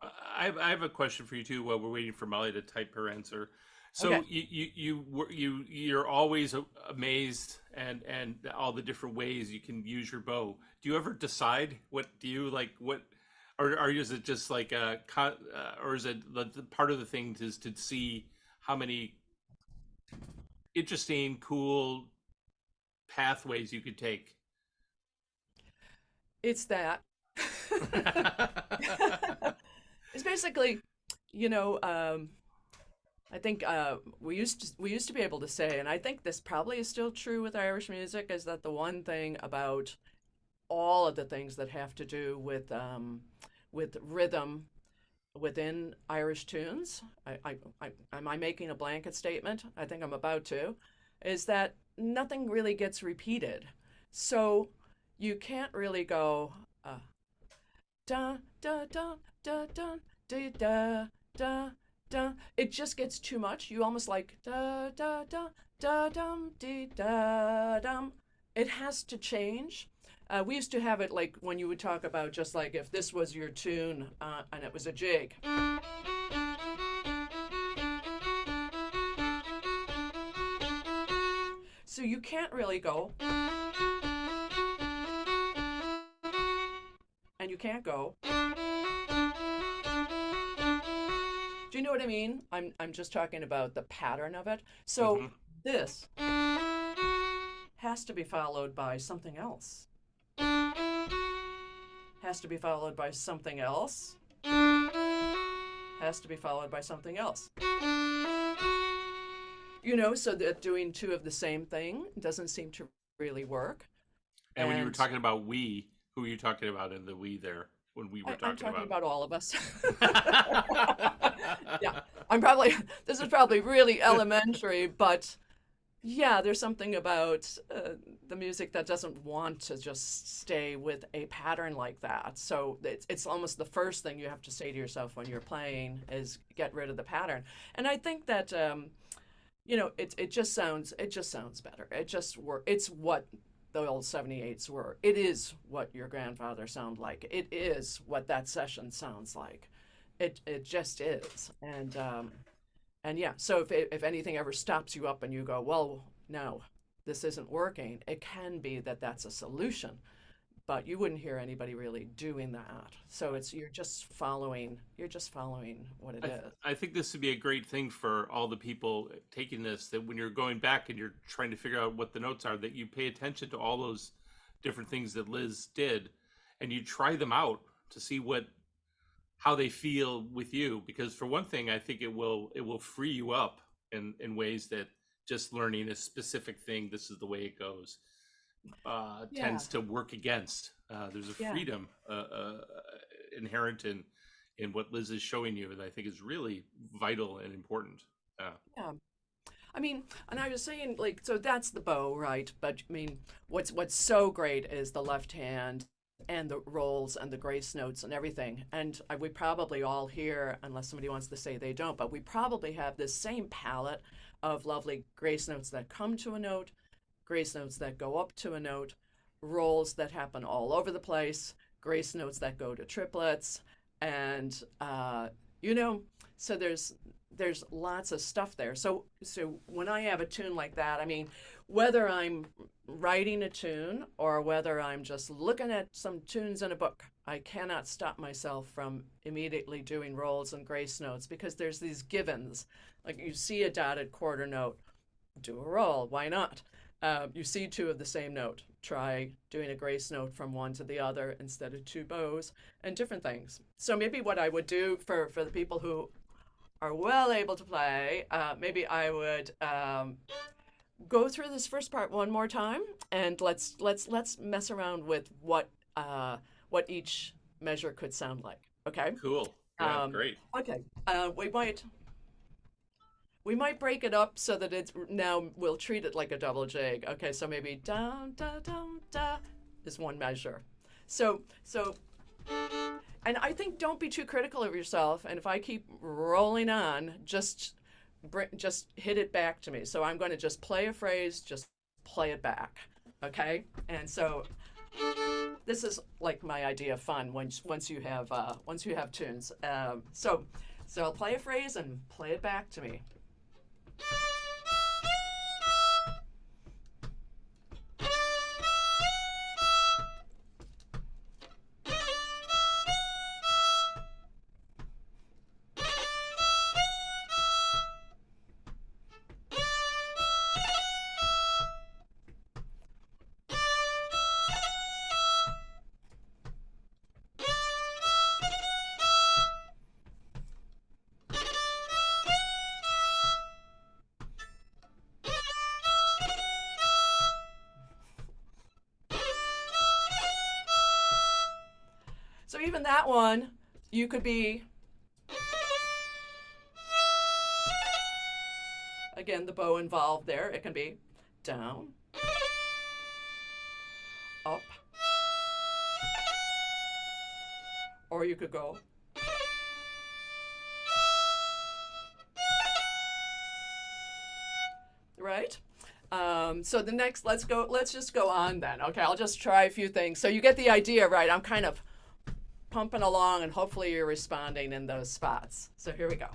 I have a question for you too. While we're waiting for Molly to type her answer, so Okay. you're always amazed and all the different ways you can use your bow. Do you ever decide what do you like? Or is it just like or is it the part of the thing is to see how many interesting, cool pathways you could take? It's that. It's basically, you know, I think we used to be able to say, and I think this probably is still true with Irish music, is that the one thing about all of the things that have to do with rhythm within Irish tunes, am I making a blanket statement? I think I'm about to, is that nothing really gets repeated. So you can't really go da da da da da da da da da. It just gets too much. You almost like da da da da dum dee da dum. It has to change. We used to have it like when you would talk about just like if this was your tune and it was a jig. So you can't really go, and you can't go. Do you know what I mean? I'm just talking about the pattern of it. So Hmm. this has to be followed by something else. Has to be followed by something else. Has to be followed by something else. So that doing two of the same thing doesn't seem to really work. And when you were And talking about we, who are you talking about in the we there? When we were I'm talking talking about. about all of us. Yeah, this is probably really elementary, but yeah, there's something about the music that doesn't want to just stay with a pattern like that. So it's almost the first thing you have to say to yourself when you're playing is get rid of the pattern. And I think that it just sounds better. It's what the old 78s were. It is what your grandfather sounded like. It is what that session sounds like. It just is. And yeah, so if anything ever stops you up and you go, well, no, this isn't working, it can be that that's a solution, but you wouldn't hear anybody really doing that. So you're just following what it is. I think this would be a great thing for all the people taking this, that when you're going back and you're trying to figure out what the notes are, that you pay attention to all those different things that Liz did and you try them out to see how they feel with you. Because for one thing, I think it will free you up in ways that just learning a specific thing, this is the way it goes, Yeah, tends to work against. There's a yeah, freedom inherent in what Liz is showing you that I think is really vital and important. yeah. I mean, and I was saying, like, so that's the bow, right? But I mean, what's so great is the left hand and the rolls and the grace notes and everything. And we probably all hear, unless somebody wants to say they don't, but we probably have this same palette of lovely grace notes that come to a note, grace notes that go up to a note, rolls that happen all over the place, grace notes that go to triplets, and you know, so there's lots of stuff there. So when I have a tune like that, I mean, whether I'm writing a tune or whether I'm just looking at some tunes in a book, I cannot stop myself from immediately doing rolls and grace notes, because there's these givens. Like, you see a dotted quarter note, do a roll. Why not? You see two of the same note, try doing a grace note from one to the other instead of two bows, and different things. So maybe what I would do for the people who are well able to play, maybe I would go through this first part one more time, and let's mess around with what each measure could sound like. Okay. Cool. Yeah, great. Okay. We might break it up so that it's now we'll treat it like a double jig. Okay, so maybe da da da da is one measure. So and I think don't be too critical of yourself. And if I keep rolling on, just hit it back to me. So I'm going to just play a phrase, just play it back. Okay, and so this is like my idea of fun once you have tunes. So I'll play a phrase and play it back to me. So even that one, you could be, again, the bow involved there. It can be down, up, or you could go, right? So the next, let's just go on then. Okay, I'll just try a few things. So you get the idea, right? I'm kind of pumping along, and hopefully you're responding in those spots. So here we go.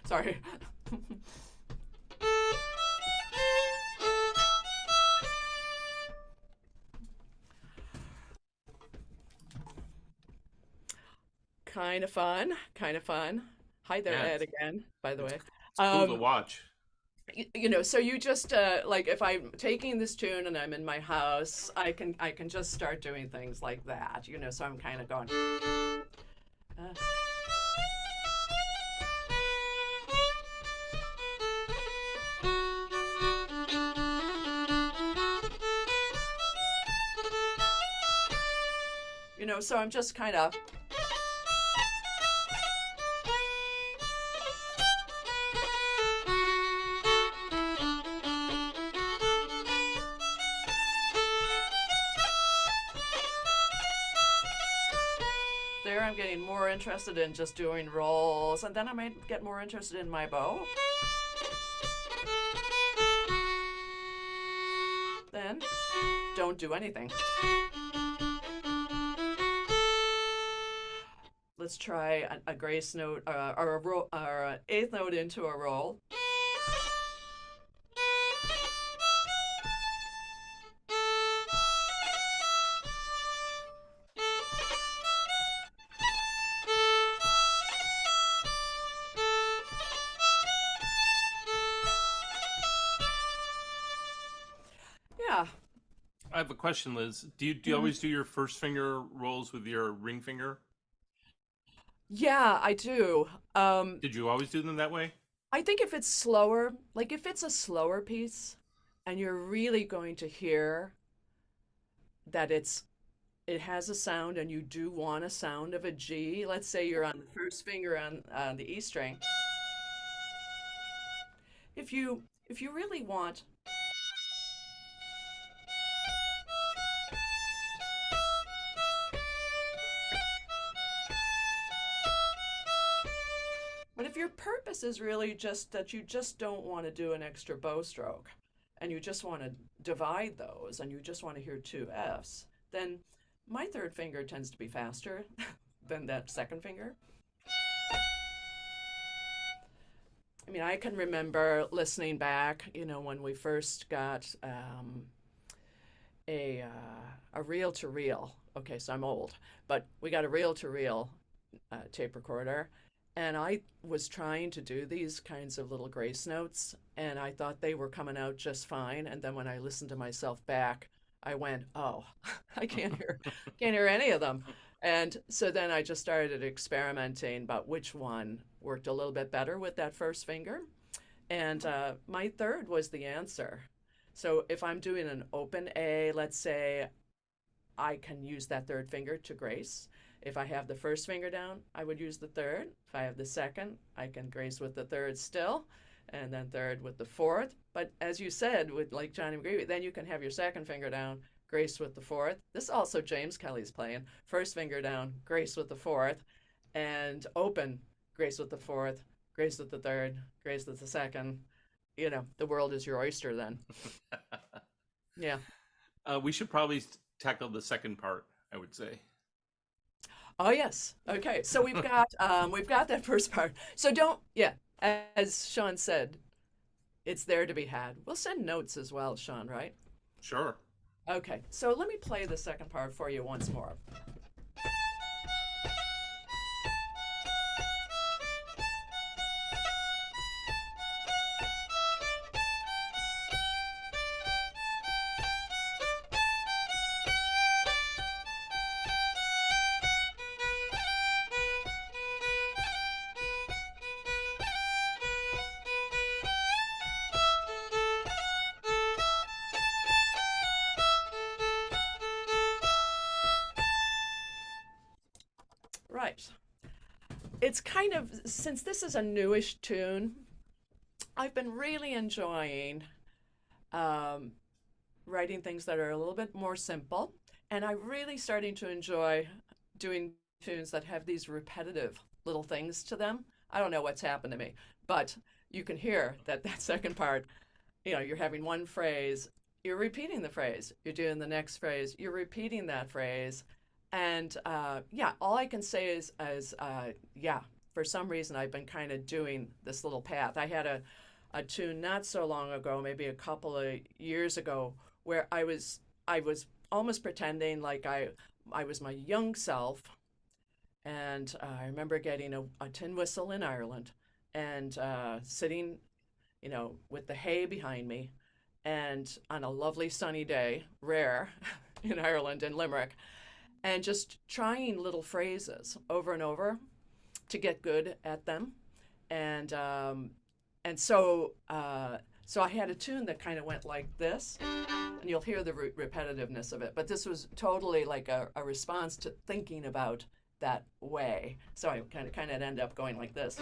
Sorry. Kind of fun. Hi there, Yeah, Ed, again, by the way. It's cool to watch. So you just like, if I'm taking this tune and I'm in my house, I can just start doing things like that, so I'm kind of going. So I'm just kind of. There I'm getting more interested in just doing rolls, and then I might get more interested in my bow. second, don't do anything. Let's try a grace note or a eighth note into a roll. Yeah. I have a question, Liz. Do you always do your first finger rolls with your ring finger? Yeah, I do. Did you always do them that way? I think if it's slower, like if it's a slower piece and you're really going to hear that it has a sound and you do want a sound of a G, let's say you're on the first finger on the E string. If you really want But if your purpose is really just that you just don't want to do an extra bow stroke and you just want to divide those and you just want to hear two Fs, then my third finger tends to be faster than that second finger. I mean, I can remember listening back, when we first got a reel-to-reel. Okay, so I'm old, but we got a reel-to-reel tape recorder. And I was trying to do these kinds of little grace notes, and I thought they were coming out just fine. And then when I listened to myself back, I went, "Oh, I can't hear any of them." And so then I just started experimenting about which one worked a little bit better with that first finger. And my third was the answer. So if I'm doing an open A, let's say, I can use that third finger to grace. If I have the first finger down, I would use the third. If I have the second, I can grace with the third still, and then third with the fourth. But as you said, with like Johnny McGreevy, then you can have your second finger down, grace with the fourth. This is also James Kelly's playing. First finger down, grace with the fourth, and open, grace with the fourth, grace with the third, grace with the second. The world is your oyster then. Yeah. We should probably tackle the second part, I would say. Oh yes. Okay. So we've got that first part. So as Sean said, it's there to be had. We'll send notes as well, Sean, right? Sure. Okay. So let me play the second part for you once more. Right. It's kind of, since this is a newish tune, I've been really enjoying writing things that are a little bit more simple. And I'm really starting to enjoy doing tunes that have these repetitive little things to them. I don't know what's happened to me, but you can hear that second part, you're having one phrase, you're repeating the phrase, you're doing the next phrase, you're repeating that phrase. And all I can say is for some reason I've been kind of doing this little path. I had a tune not so long ago, maybe a couple of years ago, where I was almost pretending like I was my young self. And I remember getting a tin whistle in Ireland and sitting, with the hay behind me, and on a lovely sunny day, rare in Ireland, in Limerick, and just trying little phrases over and over to get good at them. And so I had a tune that kind of went like this, and you'll hear the repetitiveness of it. But this was totally like a response to thinking about that way. So I kind of end up going like this.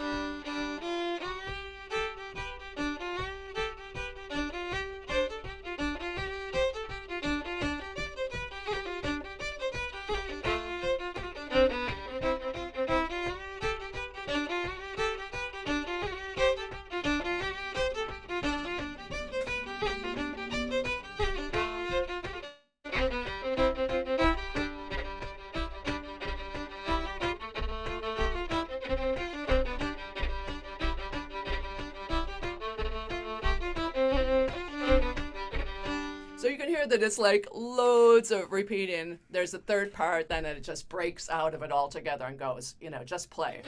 hear that it's like loads of repeating. There's a third part, then it just breaks out of it altogether and goes, just play.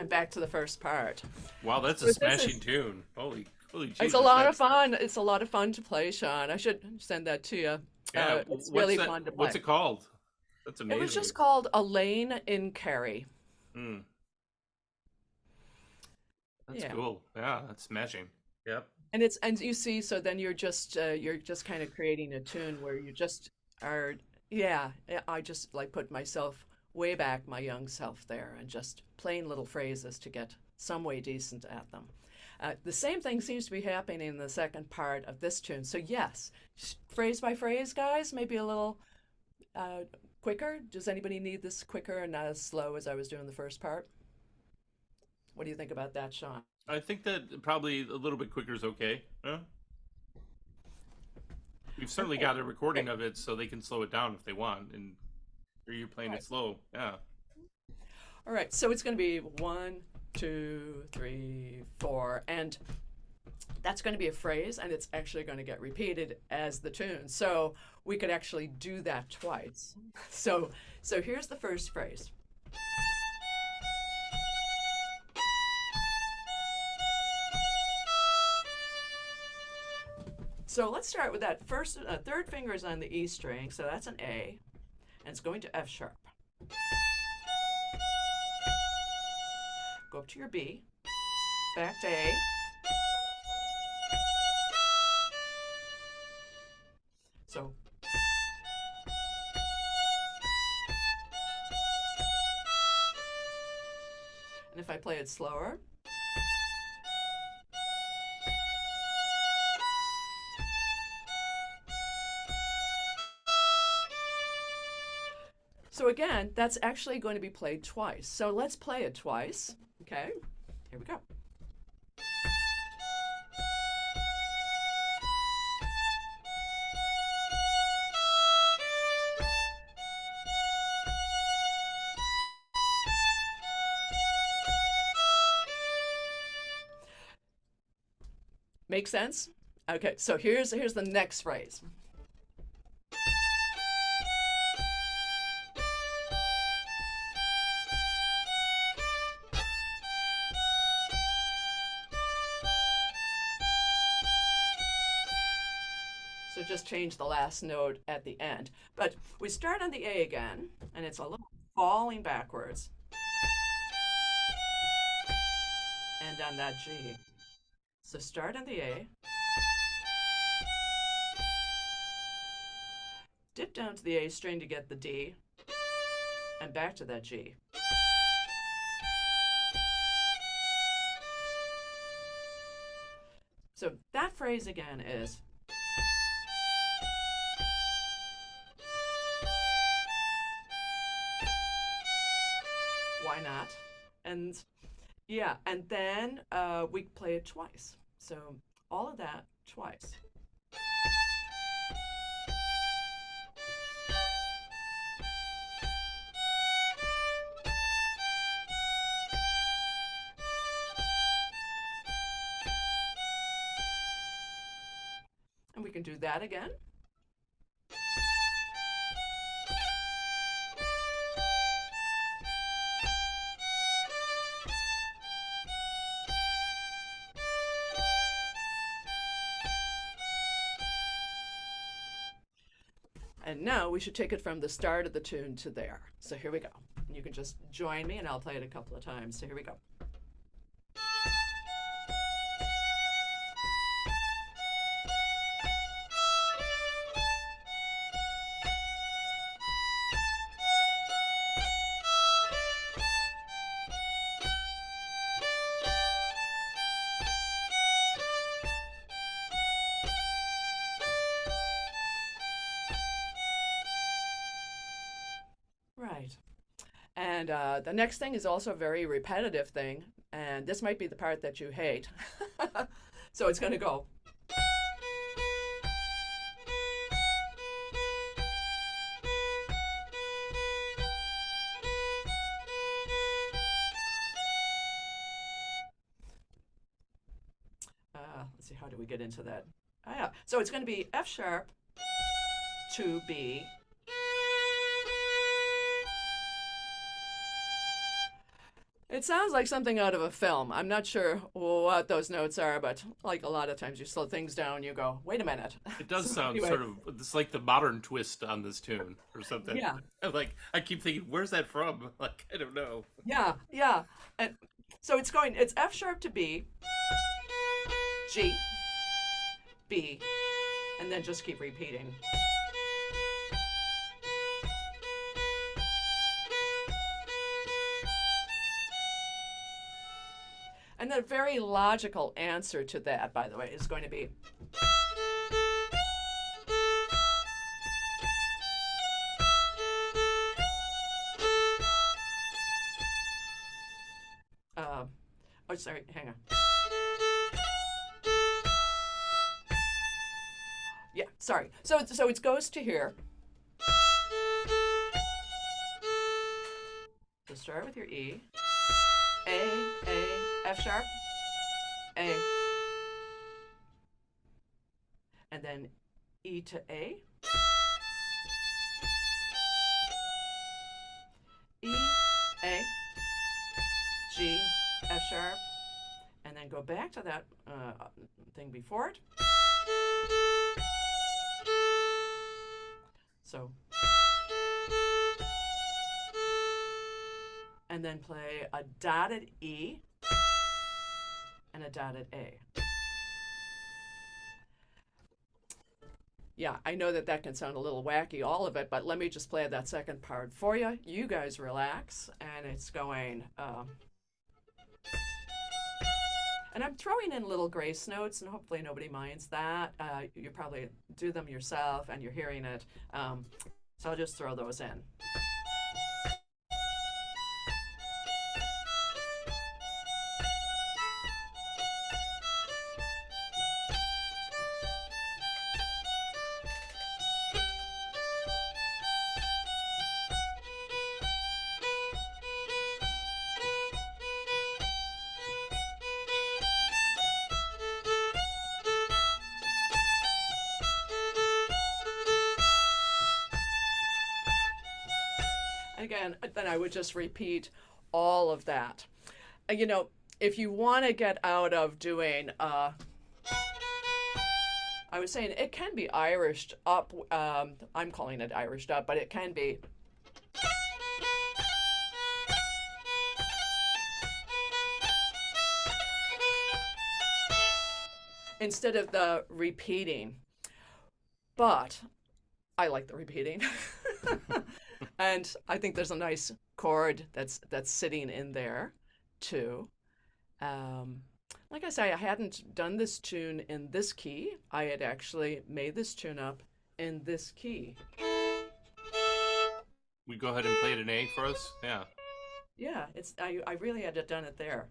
Back to the first part. Wow, that's a smashing tune. Holy Jesus. It's a lot of fun. It's a lot of fun to play, Sean. I should send that to you. Yeah, it's really fun to play. What's it called? That's amazing. It was just called A Lane in Kerry. That's cool. Yeah, that's smashing. Yep. And you see, so then you're just kind of creating a tune where you just are. Yeah, I just like put myself way back, my young self there, and just playing little phrases to get some way decent at them. The same thing seems to be happening in the second part of this tune. So yes, phrase by phrase, guys, maybe a little quicker. Does anybody need this quicker and not as slow as I was doing the first part? What do you think about that, Sean? I think that probably a little bit quicker is okay. Huh? We've certainly got a recording of it, so they can slow it down if they want. And or you're playing it slow. Yeah. All right. So it's going to be 1, 2, 3, 4. And that's going to be a phrase, and it's actually going to get repeated as the tune. So we could actually do that twice. So here's the first phrase. So let's start with that first, third finger is on the E string, so that's an A. And it's going to F sharp. Go up to your B, back to A. So. And if I play it slower. So again, that's actually going to be played twice. So let's play it twice. Okay, here we go. Make sense? Okay, so here's the next phrase. So just change the last note at the end. But we start on the A again, and it's a little falling backwards. And on that G. So start on the A. Dip down to the A string to get the D. And back to that G. So that phrase again is why not? And yeah, and then we play it twice. So all of that twice. And we can do that again. And now we should take it from the start of the tune to there. So here we go. You can just join me and I'll play it a couple of times. So here we go. Right. And the next thing is also a very repetitive thing, and this might be the part that you hate. So it's going to go. Let's see, how do we get into that? Ah, yeah. So it's going to be F sharp to B. It sounds like something out of a film. I'm not sure what those notes are, but like a lot of times you slow things down, you go, wait a minute. It does So sound anyway. sort of, it's like the modern twist on this tune or something. Yeah. Like, I keep thinking, where's that from? Like, I don't know. Yeah, yeah. And so it's F sharp to B, G, B, and then just keep repeating. And the very logical answer to that, by the way, is going to be oh, sorry, hang on. Yeah, sorry. So it goes to here. So start with your E. A, F sharp, A. And then E to A. E, A, G, F sharp, and then go back to that thing before it. So, and then play a dotted E and a dotted A. Yeah, I know that can sound a little wacky, all of it, but let me just play that second part for you. You guys relax, and it's going... and I'm throwing in little grace notes, and hopefully nobody minds that. You probably do them yourself, and you're hearing it. So I'll just throw those in. Again, then I would just repeat all of that. You know, if you want to get out of doing, I was saying it can be Irished up. I'm calling it Irished up, but it can be. Instead of the repeating. But I like the repeating. And I think there's a nice chord that's sitting in there too. Like I say, I hadn't done this tune in this key. I had actually made this tune up in this key. We go ahead and play it in A for us? Yeah. Yeah, I really had to done it there.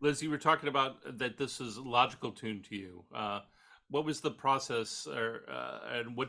Liz, you were talking about that this is a logical tune to you. What was the process, and what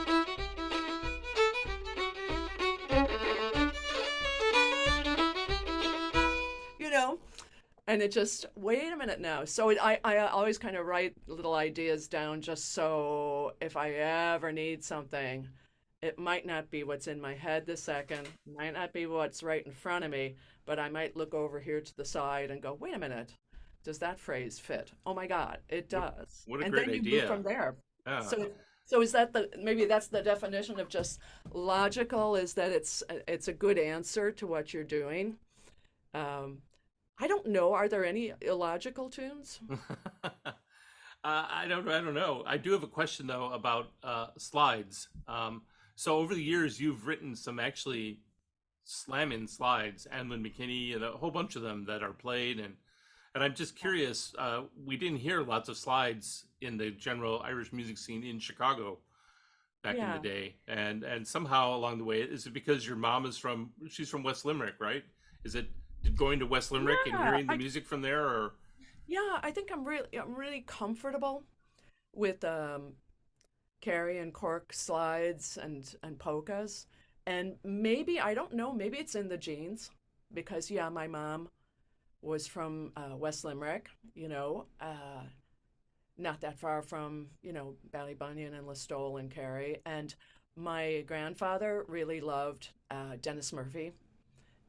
And it just, wait a minute now. So I always kind of write little ideas down just so if I ever need something, it might not be what's in my head this second, might not be what's right in front of me, but I might look over here to the side and go, wait a minute, does that phrase fit? Oh my God, it does. What a And great then you move idea. from there. Yeah. So is that maybe that's the definition of just logical, is that it's a good answer to what you're doing. I don't know. Are there any illogical tunes? I don't know. I do have a question though about slides. So over the years, you've written some actually slamming slides, Anlin McKinney, and a whole bunch of them that are played. And I'm just curious. We didn't hear lots of slides in the general Irish music scene in Chicago back in the day. And somehow along the way, is it because your mom she's from West Limerick, right? Is it going to West Limerick and hearing the music from there, or? Yeah, I think I'm really comfortable with Kerry and Cork slides and polkas. And maybe, I don't know, maybe it's in the genes because my mom was from West Limerick, not that far from, Ballybunion and Listowel and Kerry. And my grandfather really loved Dennis Murphy.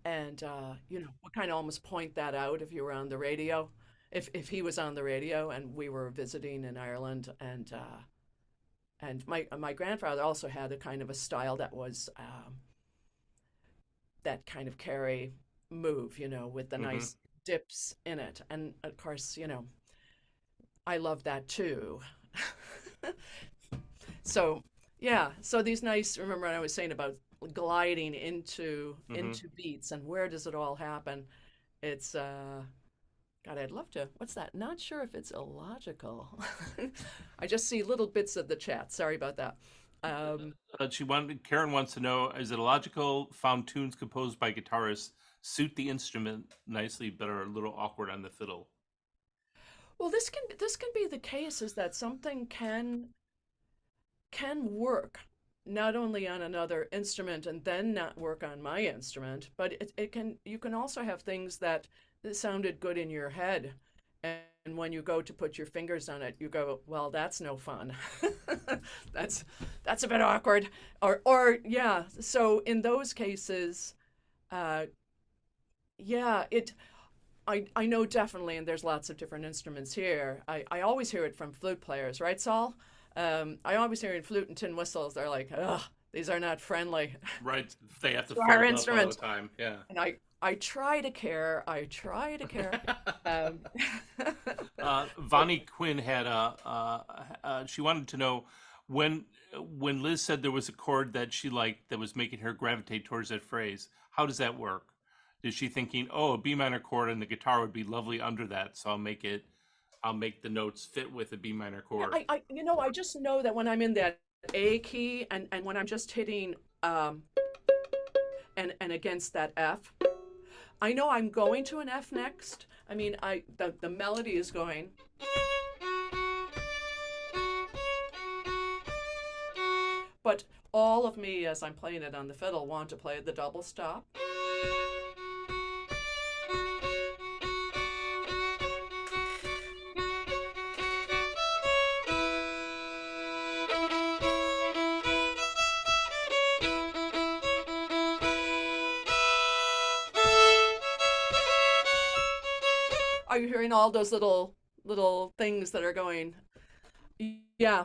And, we kind of almost point that out if you were on the radio, if he was on the radio and we were visiting in Ireland. And my grandfather also had a kind of a style that was that kind of Kerry move, with the nice dips in it. And of course, I love that too. So these nice, remember what I was saying about gliding into beats and where does it all happen? It's God, I'd love to. What's that? Not sure if it's illogical. I just see little bits of the chat. Sorry about that. Karen wants to know, is it illogical found tunes composed by guitarists suit the instrument nicely but are a little awkward on the fiddle? Well, this can be the case, is that something can work not only on another instrument and then not work on my instrument, but you can also have things that sounded good in your head, and when you go to put your fingers on it, you go, well, that's no fun. that's a bit awkward, or so in those cases, I know definitely, and there's lots of different instruments here. I always hear it from flute players, right, Saul? I always hear in flute and tin whistles, they're like, ugh, these are not friendly. Right. They have to our fold up instrument all the time. Yeah. And I try to care. Vonnie Quinn had she wanted to know when Liz said there was a chord that she liked that was making her gravitate towards that phrase. How does that work? Is she thinking, oh, a B minor chord and the guitar would be lovely under that, so I'll make the notes fit with a B minor chord? I just know that when I'm in that A key and when I'm just hitting and against that F, I know I'm going to an F next. I mean, the melody is going. But all of me, as I'm playing it on the fiddle, want to play the double stop. Are you hearing all those little things that are going? Yeah.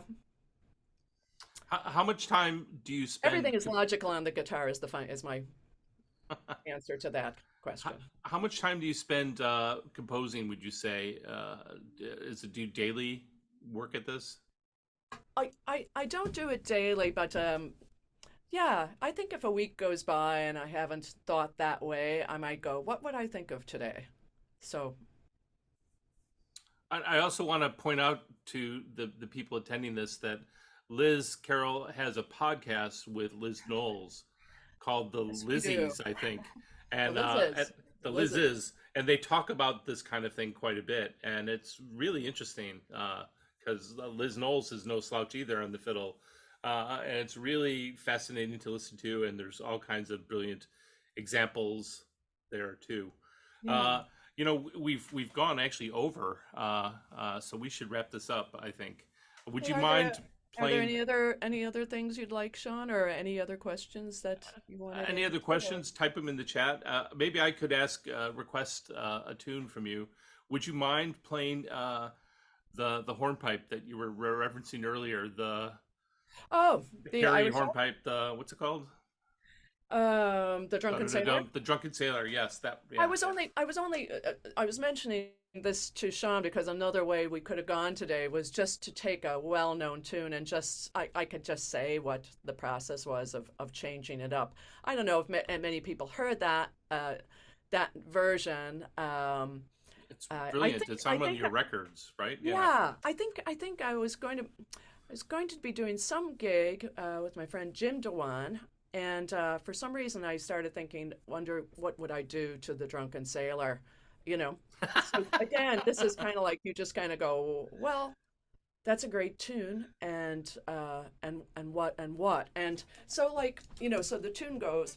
How much time do you spend? Everything is logical on the guitar is my answer to that question. How much time do you spend composing, would you say? Do you daily work at this? I don't do it daily, but I think if a week goes by and I haven't thought that way, I might go, what would I think of today? So I also want to point out to the people attending this that Liz Carroll has a podcast with Liz Knowles called The Lizzies, I think. And the Lizzes. And they talk about this kind of thing quite a bit. And it's really interesting because Liz Knowles is no slouch either on the fiddle. And it's really fascinating to listen to. And there's all kinds of brilliant examples there too. You know, we've gone actually over, so we should wrap this up, I think. Would Well, you mind are there playing any other things you'd like, Sean, or any other questions that you wanted any other answered? questions? Type them in the chat. Maybe I could request a tune from you. Would you mind playing the hornpipe that you were referencing earlier? Oh, The the Harry Irish, hornpipe. What's it called? the Drunken Sailor. The Drunken Sailor. Yes, that. I Yeah. was only, I was mentioning this to Sean because another way we could have gone today was just to take a well-known tune and I could just say what the process was of changing it up. I don't know if many people heard that version. It's I brilliant. think, It's I on one of think, your records, right? Yeah. yeah, I think I was going to be doing some gig with my friend Jim Dewan, and for some reason I started thinking, wonder what would I do to the Drunken Sailor, you know? So again, this is kind of like you just kind of go, well, that's a great tune, and what, and so like so the tune goes.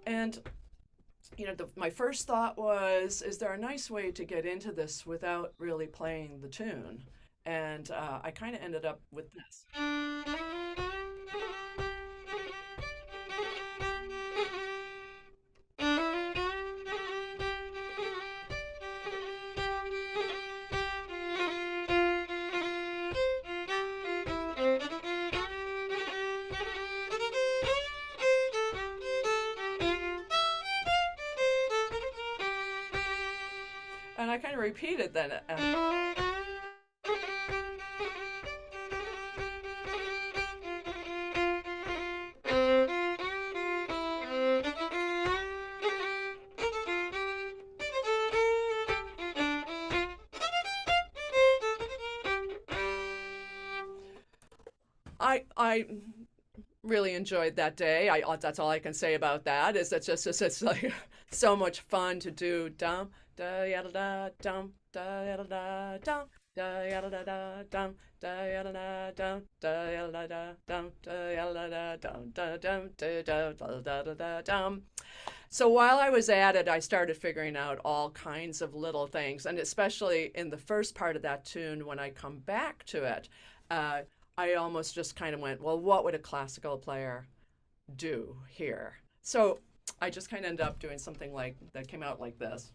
And my first thought was, is there a nice way to get into this without really playing the tune? And I kind of ended up with this. And I kind of repeated then. I really enjoyed that day. That's all I can say about that. Is it's like so much fun to do. Dum da yada da dum da yada da dum da yada da dum da yada da dum da yada da dum da yada da dum da dum da da da da dum. So while I was at it, I started figuring out all kinds of little things, and especially in the first part of that tune, when I come back to it, I almost just kind of went, well, what would a classical player do here? So I just kind of ended up doing something like that came out like this.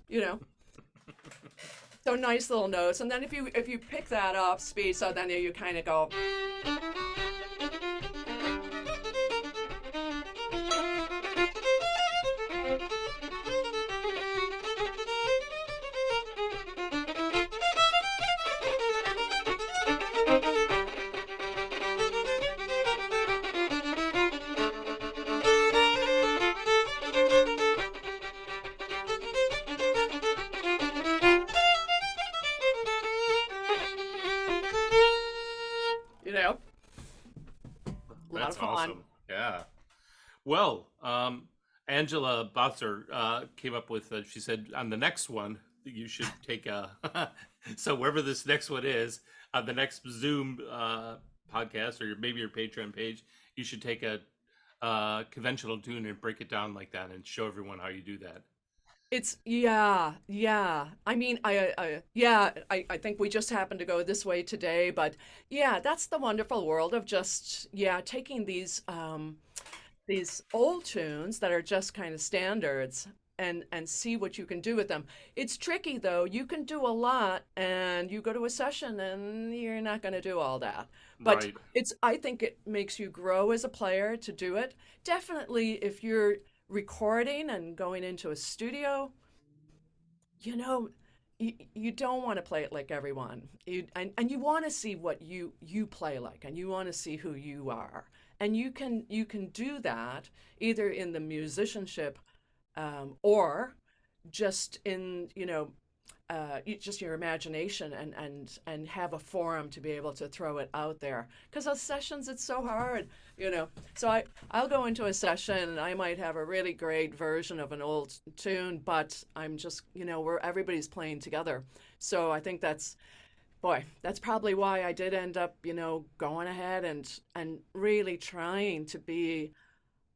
You know, so nice little notes, and then if you pick that up speed, so then you kind of go. You know, a lot That's of fun. awesome. Yeah. Well, Angela Botzer came up with, she said, on the next one, you should take a, so wherever this next one is, on the next Zoom podcast or maybe your Patreon page, you should take a conventional tune and break it down like that and show everyone how you do that. It's yeah. I mean, I think we just happened to go this way today, but yeah, that's the wonderful world of just taking these old tunes that are just kind of standards and see what you can do with them. It's tricky though. You can do a lot and you go to a session and you're not going to do all that. But Right. I think it makes you grow as a player to do it. Definitely if you're recording and going into a studio, you know, you don't want to play it like everyone. And you want to see what you play like, and you want to see who you are. And you can do that either in the musicianship, or just in, just your imagination, and have a forum to be able to throw it out there. Because those sessions, it's so hard, So I'll go into a session and I might have a really great version of an old tune, but I'm just, where everybody's playing together. So I think that's probably why I did end up, going ahead and really trying to be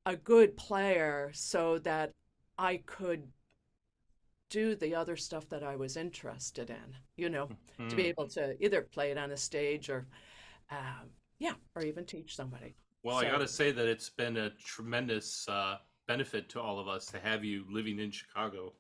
a good player so that I could do the other stuff that I was interested in, to be able to either play it on a stage or, or even teach somebody. Well, I got to say that it's been a tremendous benefit to all of us to have you living in Chicago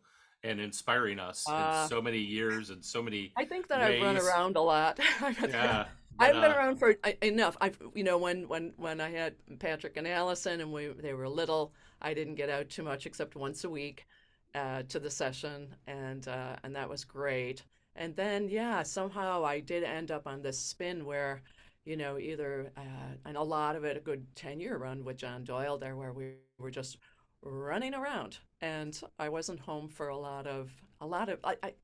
and inspiring us in so many years and so many I think that ways. I've run around a lot. Yeah. I've been around for enough. When I had Patrick and Allison and they were little, I didn't get out too much except once a week to the session, and that was great. And then somehow I did end up on this spin where, either and a lot of it a good 10-year run with John Doyle there, where we were just running around, and I wasn't home for a lot of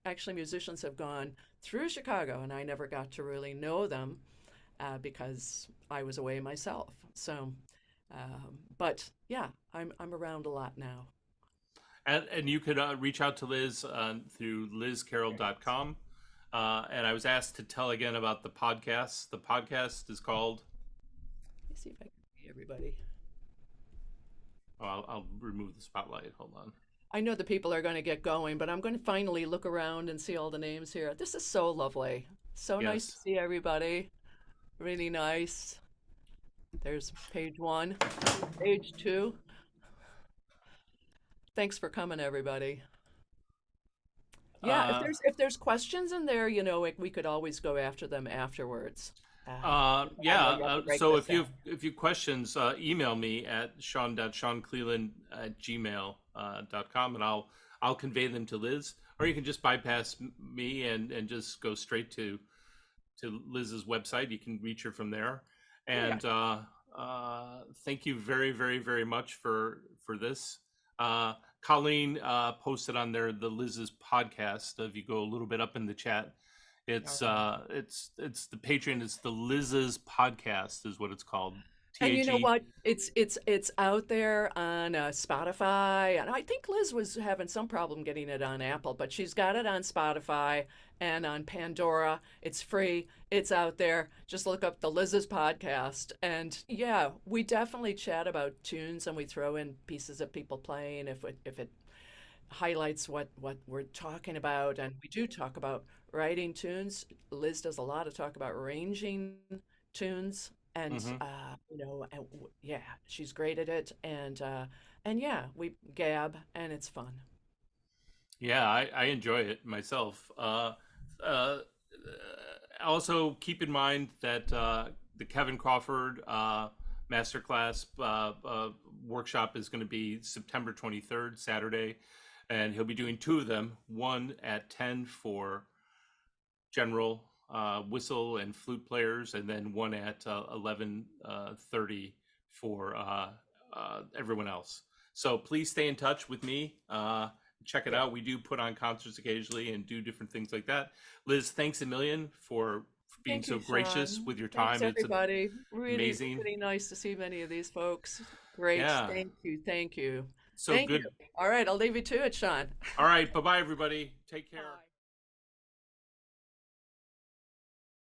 actually musicians have gone through Chicago and I never got to really know them because I was away myself. So but I'm around a lot now. And you could reach out to Liz through lizcarroll.com. And I was asked to tell again about the podcast. The podcast is called... Let me see if I can see everybody. Oh, I'll remove the spotlight. Hold on. I know the people are going to get going, but I'm going to finally look around and see all the names here. This is so lovely. So nice to see everybody. Really nice. There's page 1, page 2. Thanks for coming, everybody. Yeah, if there's questions in there, we could always go after them afterwards. So if you have questions, email me at sean.seancleland@gmail.com, and I'll convey them to Liz, or you can just bypass me and just go straight to Liz's website. You can reach her from there. And thank you very, very, very much for this. Colleen posted on there the Liz's podcast. If you go a little bit up in the chat, it's the Patreon. It's the Liz's podcast is what it's called. And you know what? It's out there on Spotify, and I think Liz was having some problem getting it on Apple, but she's got it on Spotify and on Pandora. It's free. It's out there. Just look up the Liz's podcast, and we definitely chat about tunes, and we throw in pieces of people playing if it highlights what we're talking about, and we do talk about writing tunes. Liz does a lot of talk about arranging tunes. And she's great at it, and we gab, and it's fun. Yeah, I enjoy it myself. Also, keep in mind that the Kevin Crawford masterclass workshop is going to be September 23rd, Saturday, and he'll be doing 2 of them. One at 10 for general whistle and flute players, and then one at 11:30 for everyone else. So please stay in touch with me. Check it out. We do put on concerts occasionally and do different things like that. Liz, thanks a million for being so gracious with your time. Thanks, everybody. Really amazing. Really nice to see many of these folks. Great. Yeah. Thank you. So good. All right, I'll leave you to it, Sean. All right. Bye-bye, everybody. Take care. Bye.